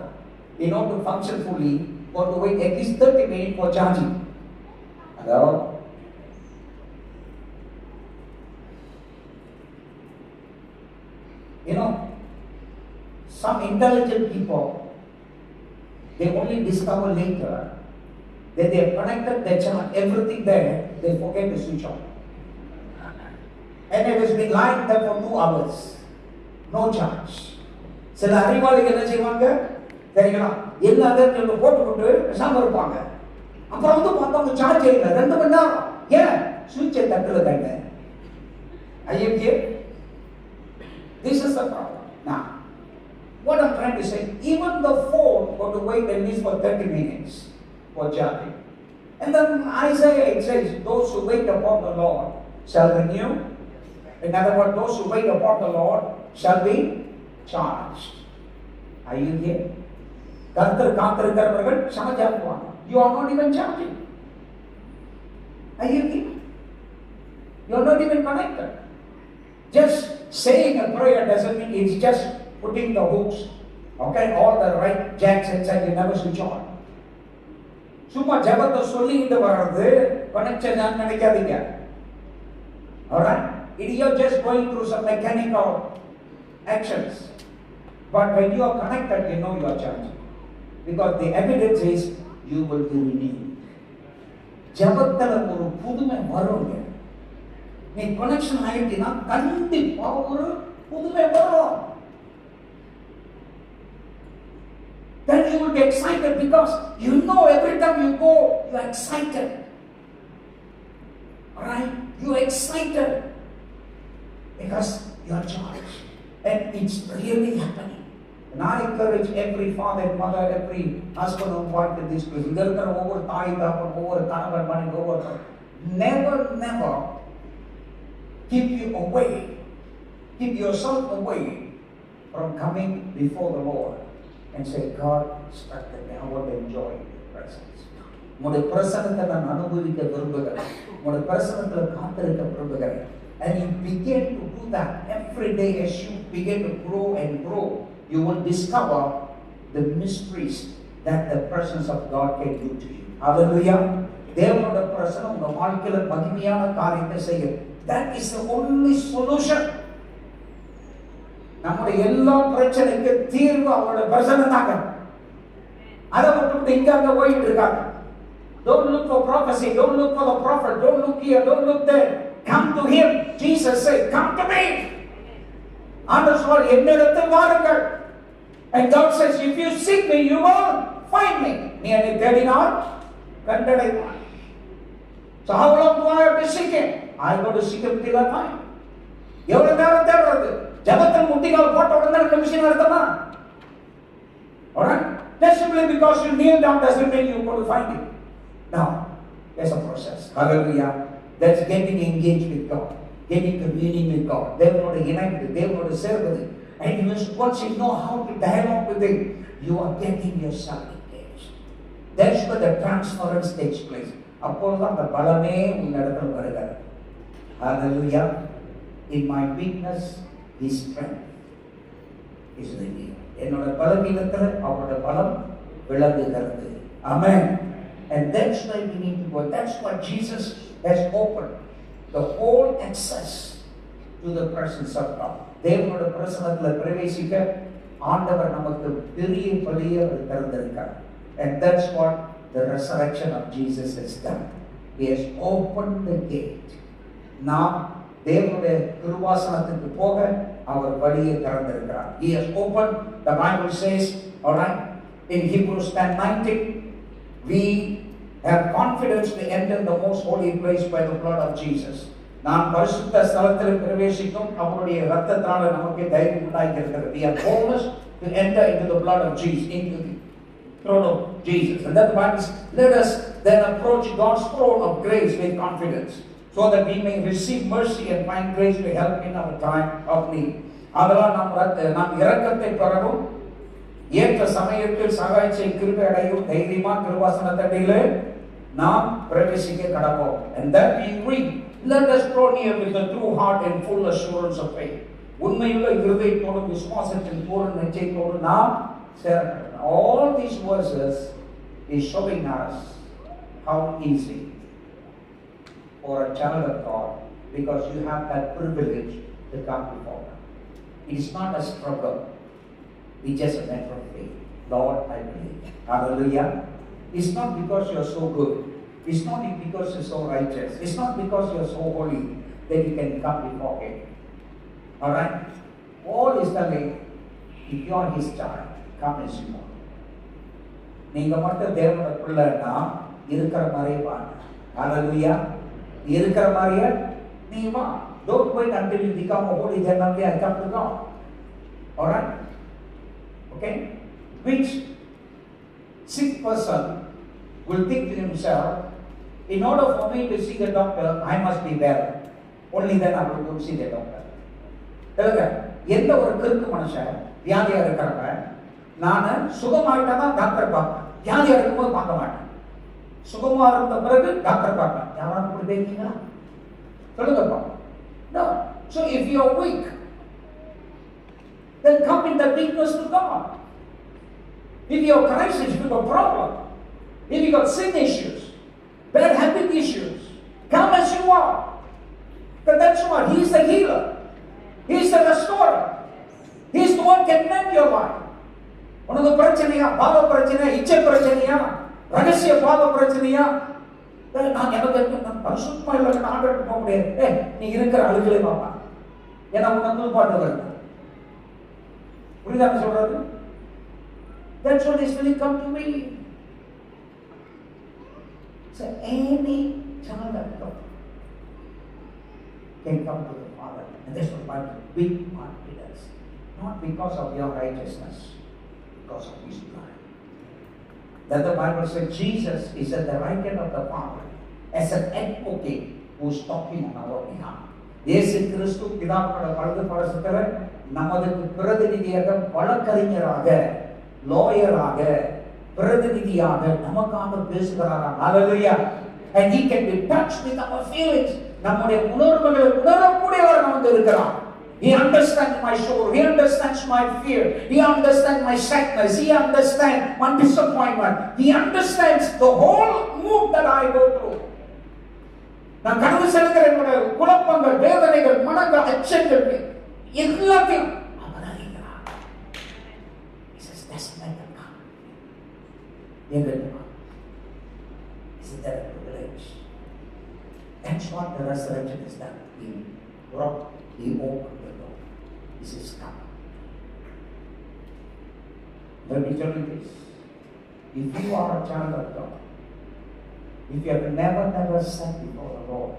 in order to function fully, got to wait at least 30 minutes for charging. Hello. You know, some intelligent people, they only discover later that they have connected their charge, everything there, they forget to switch on. And it has been lying there for 2 hours, no charge. சில அறிவாளிகள் என்ன செய்வாங்க தெரியுங்களா? எல்லாத்தையும் போட்டு பேசாம இருப்பாங்க. அப்புறம் வந்து பார்த்தா சார்ஜ் இல்லை, 2 மணி நேரம். ஏன்? சுவிட்சை தட்டுல தாங்க. ஐயோ, this is the problem. Now, what I'm trying to say, even the phone got to wait at least for 30 minutes for charging. And then Isaiah, it says, those who wait upon the Lord shall renew. In other words, those who wait upon the Lord shall be charged. Are you here? கர்த்தர் காத்திருக்கிறவர்கள் charge ஆகுவாங்க. You are not even charging. Are you here? You are not even connected. Just saying a prayer doesn't mean it's just putting the hooks, okay, all the right jacks inside, you never switch on. சும்மா ஜபத்தை சொல்லிக்கிட்டு வர்றது connection நினைக்காதீங்க. Alright? You're just going through some mechanical actions. But when you are connected, you know you are charging. Because the evidence is you will be renewed. ஜபத்துல ஒரு புதுமை வருங்க. நீ connection ஆயிட்டீங்கன்னா கண்டிப்பா ஒரு புதுமை வரும். Then you will be excited because you know every time you go, you are excited. Alright? You are excited because you are charged. And it's really happening. And I encourage every father and mother, every husband and wife in this place. இங்க இருக்கிற ஒவ்வொரு தாய் தகப்பன், ஒவ்வொரு கணவன் மனைவி, ஒவ்வொரு never keep you away, keep yourself away from coming before the Lord and say, God, strengthen me. I want to enjoy your presence. உங்களுடைய பிரசன்னத்தை நான் அனுபவிக்க விரும்புகிறேன். உங்களுடைய பிரசன்னத்தில் காத்திருக்க விரும்புகிறேன். And you begin to do that every day as you begin to grow and grow. You will discover the mysteries that the presence of God can do to you. Hallelujah. தேவனோட பிரசன்னம் உங்க வாழ்க்கையில மகிமையான காரியத்தை செய்யும். That is the only solution. நம்முடைய எல்லா பிரச்சனைக்கு தீர்வு அவரோட பிரசன்னம் தாங்க. அதை விட்டு இங்க அங்க போயிட்டு இருக்காங்க. Don't look for prophecy. Don't look for the prophet. Don't look here. Don't look there. Come to Him. Jesus said, "Come to me." ஆண்டவர் சொல்றார், என்னிடத்தில் வாருங்கள். And God says, if you seek me, you will find me. நீ என்னை தேடினால் கண்டடைவாய். So how long do I have to seek Him? I go to seek Him till I find. எவ்வளவு நேரம் தேடுறது? ஜபத்தில் முட்டிகால் போட்ட உடனே நிமிஷம் நடத்தமா? Alright? Just simply because you kneel down doesn't mean you're going to find Him. Now, there's a process. Hallelujah. That's getting engaged with God. Getting communion with God. தேவனோட இணைந்து, தேவனோட சேர்வது. And once you know how to dialogue with Him, you are getting yourself engaged. That's where the transference takes place. அப்பொழுதுதான் அந்த பலமே உன்னிடத்தில் வருகிறது. Hallelujah. In my weakness, His strength is revealed. என்னோட பலவீனத்தில் அவரோட பலம் விளங்குகிறது. Amen. And that's why we need to go. That's why Jesus has opened the whole access to the presence of God. தேவனோட பிரசன்னத்தில் பிரவேசிக்க ஆண்டவர் நமக்கு பெரிய வழியை திறந்திருக்கார். And that's what the resurrection of Jesus has done. He has opened the gate. நாம் தேவனுடைய கிருபாசனத்துக்கு போக அவர் வழியை திறந்திருக்கிறார். He has opened, the Bible says, all right, in Hebrews 10:19, we have confidence to enter the most holy place by the blood of Jesus. நாம் பரிசுத்த ஸ்தலத்தில் பிரவேசிக்கும் அவருடைய இரத்தத்தால் நமக்கு தைரியம் உண்டாகிறது. We are boldness to enter into the blood of Jesus, into the throne of Jesus. And that the Bible says, let us then approach God's throne of grace with confidence, so that we may receive mercy and find grace to help in our time of need. அதனால் நாம் இரக்கத்தை பெறவும் ஏற்ற சமயத்தில் சகாயத்தை கிருபை அடையும் தைரியமா கிருபாசனத்தடியிலே நாம் பிரவேசிக்க கடப்போம். And that we read, let us draw near with a true heart and full assurance of faith. உண்மையுள்ள இருதயத்தோடும் விசுவாசத்தின் பூரண நிச்சயத்தோடு நாம் சேரணும். All these verses is showing us how easy for a child of God, because you have that privilege to come before God. It is not a struggle. It's just a matter of faith. Lord, I believe. Hallelujah. It's not because you're so good. It's not because you're so righteous. It's not because you're so holy that you can come before Him. Alright? Paul is telling, if you are His child, come as you are. நீங்க மட்டும் தேவனோட பிள்ளைன்னா இருக்கிற மாதிரியே வாங்க. Hallelujah. இருக்கிற மாதிரியே நீ வா. Don't wait until you become a holy, then only I come to God. Alright? Okay? Which sick person will think to himself, in order for me to see the doctor, I must be well. Only then I will go see the doctor. எந்த ஒரு கிறுக்கு மனுஷன் வியாதியா இருக்கிறவங்க நான் சுகமாயிட்டா தான் doctor பார்ப்பேன், வியாதியா இருக்கும்போது பார்க்க மாட்டேன். சுகமா இருந்த பிறகு டாக்டர் பார்ப்பேன். யாராவது இப்படி பேசுறீங்களா? சொல்லுங்கப்பா. No. So if you are weak, then come in the weakness to God. If you have crisis, if you have a problem, if you got sin issues, bad habit issues, come as you are. But that's what He is the healer. He is the restorer. He is the one who can mend your life. உனக்கு பிரச்சனையா, பாவ பிரச்சனையா, இச்சை பிரச்சனையா, ரகசிய பாவ பிரச்சனையா, நான் எனக்கு பரிசுத்தமா இல்லை ஆண்டவர்கிட்ட போக முடியாது. நீ இருக்கிற அழுகலை பாப்பா, ஏன்னா உனக்கு பாட்டு வருது. புரியுதா சொல்றது? That's what is really come to me. So any child of God can come to the Father, and that's what Bible big confidence, not because of your righteousness, because of His blood. Then the Bible said Jesus is at the right hand of the Father as an advocate who is talking on our behalf. இயேசு கிறிஸ்து பிதாவோட வலது பாரசத்துல நமது பிரதிநிதியாக வழக்கறிஞராக லாயராக பிரதிநிதியாக நமக்காக பேசுகிறாராம். Hallelujah. And He can be touched with our feelings. நம்முடைய உணர்வுகளை உணரக்கூடியவர் நமக்கு இருக்கிறார். He understands my sorrow. He understands my fear. He understands my sadness. He understands my disappointment. He understands the whole mood that I go through. நான் கடந்து செல்கிற என்னுடைய குழப்பங்கள், வேதனைகள், மனங்கள், அச்சங்கள் எல்லாத்தையும் அவர் அறிகிறார். He says, "That's my God." Isn't that a privilege? That's what the resurrection is done. He brought, He opened the door. This is come. Let me tell you this. If you are a child of God, if you have never sat before the Lord,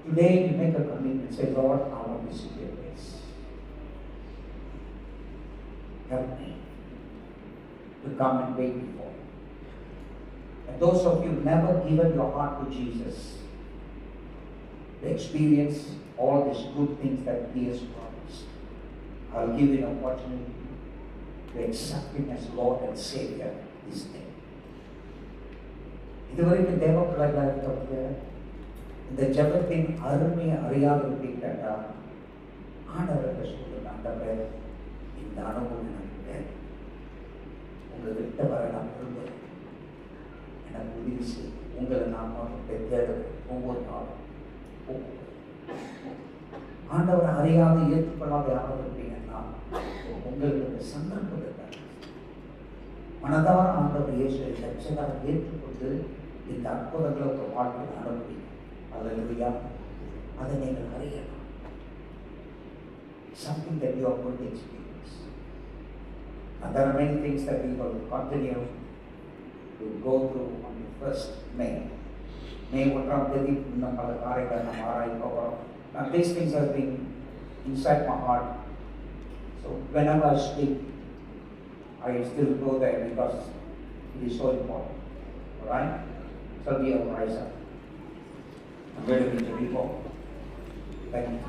today you make a commitment, say, Lord, I want to see your face. Help me to come and wait before you. And those of you who never given your heart to Jesus, to experience all these good things that He has promised, I'll give you an opportunity to accept Him as Lord and Savior this day. இதுவரைக்கும் தேவ பிள்ளைகளாக இருக்கக்கூடிய இந்த ஜெபத்தின் அருமையை அறியாதவர்கிட்ட ஆண்டவர்கிட்ட சொல்லுங்க, ஆண்டவரே, இந்த அனுபவம் எனக்கு வேணும். உங்களை விட்டு வர நான் விரும்புகிறேன். எனக்கு உதவி செய்யும். உங்களை நான் தேடுவேன் ஒவ்வொரு நாளும். ஆண்டவரை அறியாத ஏற்றுக்கொள்ளாத யாரும் இருப்பீங்கன்னா உங்களுக்கு சந்தர்ப்பத்தை மனதார ஆண்டவர் இயேசுவை ரட்சகராக ஏற்றுக்கொண்டு இந்த அற்புதங்களை ஒரு வாழ்க்கையில் அனுபவிக்கும். அல்லேலூயா. அதை நீங்கள் அறியலாம். Something that you are going to experience. And there are many things that we will continue to go through on the 1st May. May 1ஆம் தேதி இன்னும் பல காரியங்களை நாம் ஆராய்ச்சி போகிறோம். And these things have been inside my heart. So whenever I speak, I still go there because it is so important. Alright? So be a rise up. I'm ready to be born. Thank you.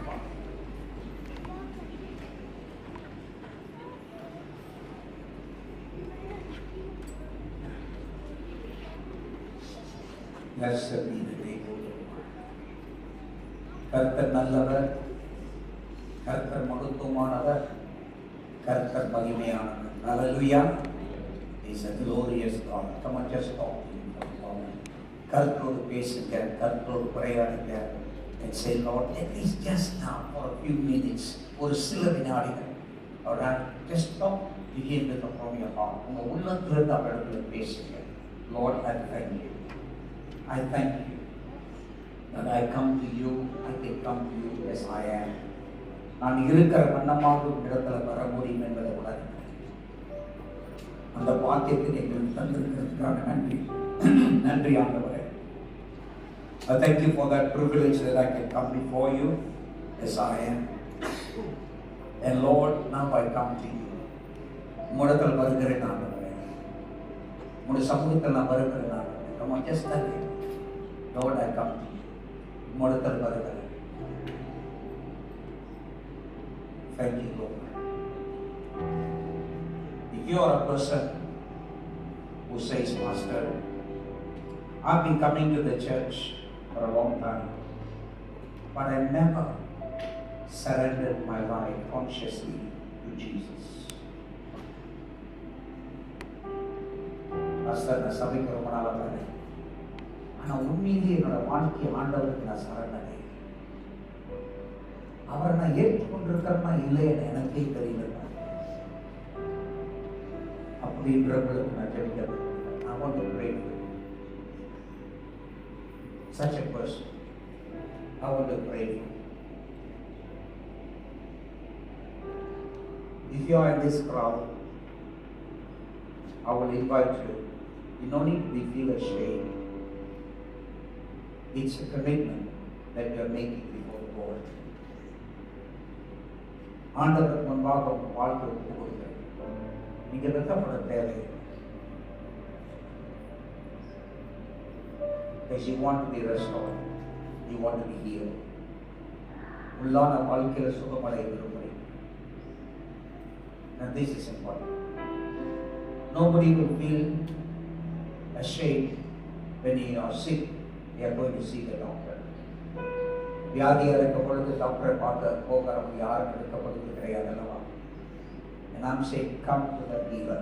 Blessed be the name of the Lord. கர்த்தர் நல்லவர், கர்த்தர் மகத்துவமானவர், கர்த்தர் மகிமையானவர். Hallelujah. He's a glorious God. Come on, just talk to Him for a moment. கர்த்தரோடு பேசுங்க, கர்த்தரோடு உரையாடுங்க. And say, Lord, at least just now for a few minutes, ஒரு சில வினாடிகள். Alright, just talk to Him from your heart. உங்க உள்ளத்திலிருந்து அவரிடத்துல பேசுங்க. Lord, I thank you. I thank you that I come to you. I can come to you as I am. நான் இருக்கிற வண்ணமாக இடத்துல வர முடியும் என்பதை உணர்கிறேன். அந்த பாக்கியத்தை எங்களுக்கு தந்திருக்கிறதுக்காக நன்றி. நன்றி ஆண்டவரே. I thank you for that privilege that I can come before you as I am. And Lord, now I come to you. உம்மிடத்தில் வருகிறேன் ஆண்டவரே. உம்முடைய சமூகத்தில் நான் வருகிறேன் ஆண்டவரே. Come on, just tell me. Lord, I come to you. உம்மிடத்தில் வருகிறேன். Thank you, Lord. If you are a person who says, Master, I've been coming to the church for a long time, but I never surrendered my life consciously to Jesus. Pastor, நான் சபைக்கு ரொம்ப நாளாக வரேன், ஆனால் உண்மையிலேயே என்னோட வாழ்க்கை ஆண்டவருக்கு நான் சரணடைகிறேன். அவரை நான் ஏற்றுக்கொண்டிருக்கிறேன்னா இல்லைன்னு எனக்கே தெரியல. அப்படின்றவங்களுக்கு நான் ஜெபிக்கிறேன். I want to pray for you. Such a person. I want to pray for you. If you are in this crowd, I will invite you. You don't need to feel ashamed. It's a commitment that you are making before God. ஆண்டவருக்கு முன்பாக வாழ்க்கை ஒப்புக்கொடுக்கிறேன். நீங்க வெக்கப்பட தேவையில்லை. Because you want to be restored, you want to be healed. உள்ளான வாழ்க்கையில சுகமடைய விரும்புகிறேன். And this is important. Nobody will feel ashamed when you are sick. You are going to see the doctor. வியாதியா இருக்க பொழுது டாக்டரை பார்க்க போகிறவங்க யாரும் எடுக்கப்படுவது கிடையாது அல்லவா? And I'm saying, come to the healer.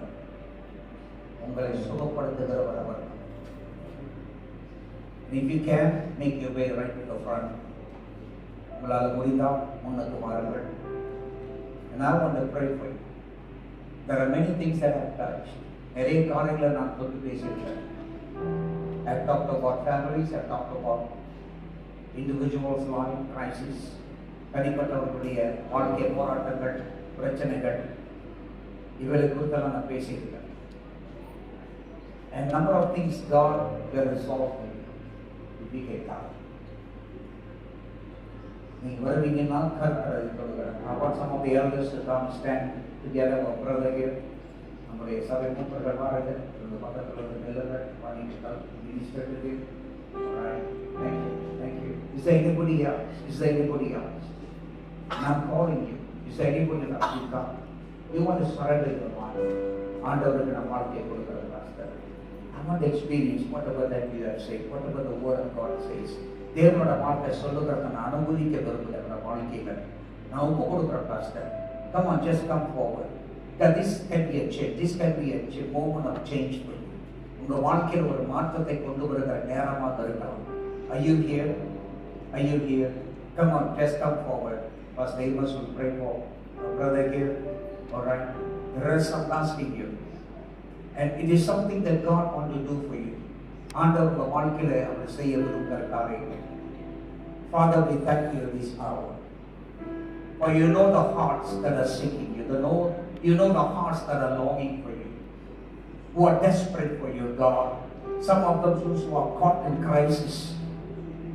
உங்களை சுகப்படுத்துகிறவர் அவர். If you can, make your way right to the front. உங்களால் முடிந்தால் முன்னுக்கு வாருங்கள். And I want to pray for you. There are many things that I have touched. நிறைய காரியங்களை நான் தொட்டு பேசியிருக்கேன். I have talked about families, I have talked about individuals' life crisis, தனிப்பட்டவர்களுடைய வாழ்க்கை போராட்டங்கள், பிரச்சனைகள், இவளை குறித்தெல்லாம் நான் பேசியிருக்கேன். And number of things God will resolve for you if you get out. நீங்க வருவீங்கன்னா கர்த்தரை தொழுகிறேன். I want some of the elders to come stand together, our brother here. நம்முடைய சபை மூப்பர்கள் வாருங்கள். இந்த பக்கத்தில் இருந்து நில்லுங்கள். பண்ணிட்டு minister to you. Alright. Thank you. Thank you. Is there anybody else? Is there anybody else? I'm calling you. Is there anybody else? You come. You want to surrender your life. ஆண்டவருக்கு நம்ம வாழ்க்கையை கொடுக்கிறது pastor. I want to experience whatever that you have said, whatever the word of God says. தேவனோட வார்த்தை சொல்லுகிறத நான் அனுபவிக்க விரும்புகிறேன் நம்ம வாழ்க்கையில. நான் ஒப்பு கொடுக்குறேன் pastor. Come on, just come forward. That this can be a change. This can be a moment of change for you. உங்க வாழ்க்கையில் ஒரு மாற்றத்தை கொண்டு வருகிற நேரமாக இருக்கலாம். Are you here? Are you here? Come on, just come forward. Pastor Amos will pray for our brother here. All right. The rest I'm asking you. And it is something that God wants to do for you. ஆண்டவர் உங்க வாழ்க்கையில அவர் செய்ய விரும்புகிற காரியங்கள். Father, we thank you this hour. For you know the hearts that are seeking you. You know the hearts that are longing for you. Who are desperate for you, God. Some of them who are caught in crisis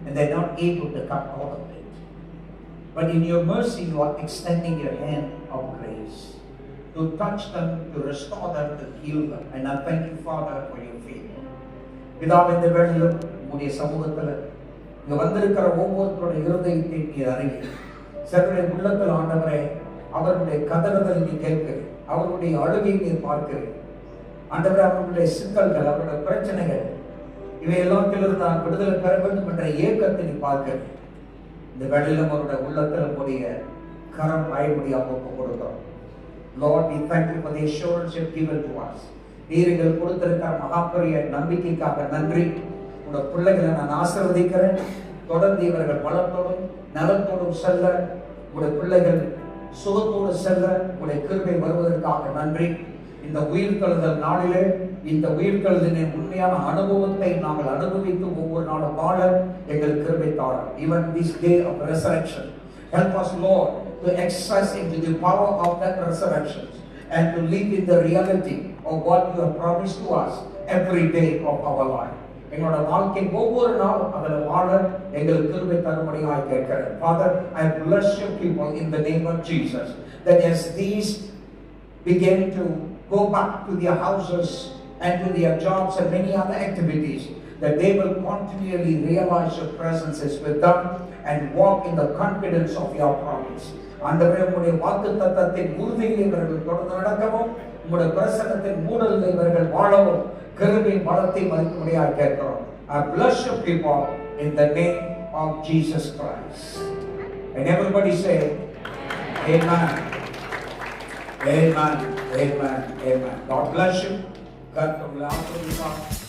and they're not able to come out of it. But in your mercy, you are extending your hand of grace to touch them, to restore them, to heal them. And I thank you, Father, for your favor. பிதாவே, இந்த வேளையிலும் உம்முடைய சமூகத்தில் இங்க வந்திருக்கிற ஒவ்வொருத்தருடைய இருதயத்தை நீர் அறிவீர். சிலருடைய உள்ளத்தில் ஆண்டவரே அவர்களுடைய கதறுதல் நீ கேட்கிறேன், அவர்களுடைய அழுகை நீர் பார்க்கிறேன். ஆண்டவரே, அவர்களுடைய சிக்கல்கள், அவருடைய பிரச்சனைகள், இவை எல்லாத்திலிருந்து நான் விடுதலை பெற வேண்டும் என்ற ஏக்கத்தை நீ பார்க்கிறேன். இந்த வேளையிலும் அவருடைய உள்ளத்தில் உடைய கரம் பயமுடியாக ஒப்பு கொடுக்கிறோம். Lord, we thank you for the assurance you have given to us. நீர்கள் கொடுத்திருக்கிற மகாபெரிய நம்பிக்கைக்காக நன்றி. உடைய பிள்ளைகளை நான் ஆசீர்வதிக்கிறேன். தொடர்ந்து இவர்கள் பலத்தோடும் நலத்தோடும் செல்ல, உடைய பிள்ளைகள் சுகத்தோடு செல்ல உடைய கிருபை வருவதற்காக நன்றி. இந்த உயிர்த்தெழுதல் நாளிலே இந்த உயிர்த்தெழுதலின் உண்மையான அனுபவத்தை நாங்கள் அனுபவித்து ஒவ்வொரு நாளும் வாழ எங்கள் கிருபை தாரும். Even this day of resurrection, help us, Lord, to exercise into the power of that resurrection and to live in the reality of what you have promised to us every day of our life. எங்களோட வாழ்க்கை ஒவ்வொரு நாளும் அதில் வாழ எங்களுக்கு கிருபை தரும்படியாக கேட்கிறேன். Father, I bless your people in the name of Jesus, that as these begin to go back to their houses and to their jobs and many other activities, that they will continually realize your presence is with them and walk in the confidence of your promise. ஆண்டவரே, உம்முடைய வாக்குத்தத்தத்தின் உறுதியில் இவர்கள் தொடர்ந்து நடக்கவும், உம்முடைய பிரசன்னத்தின் மூடலில் இவர்கள் வாழவும் கிருபை பலத்தை மதிக்கும்படியாக கேட்கிறோம். I bless your people in the name of Jesus Christ. And everybody say, Amen. Amen. Amen. Amen. God bless you. God bless you.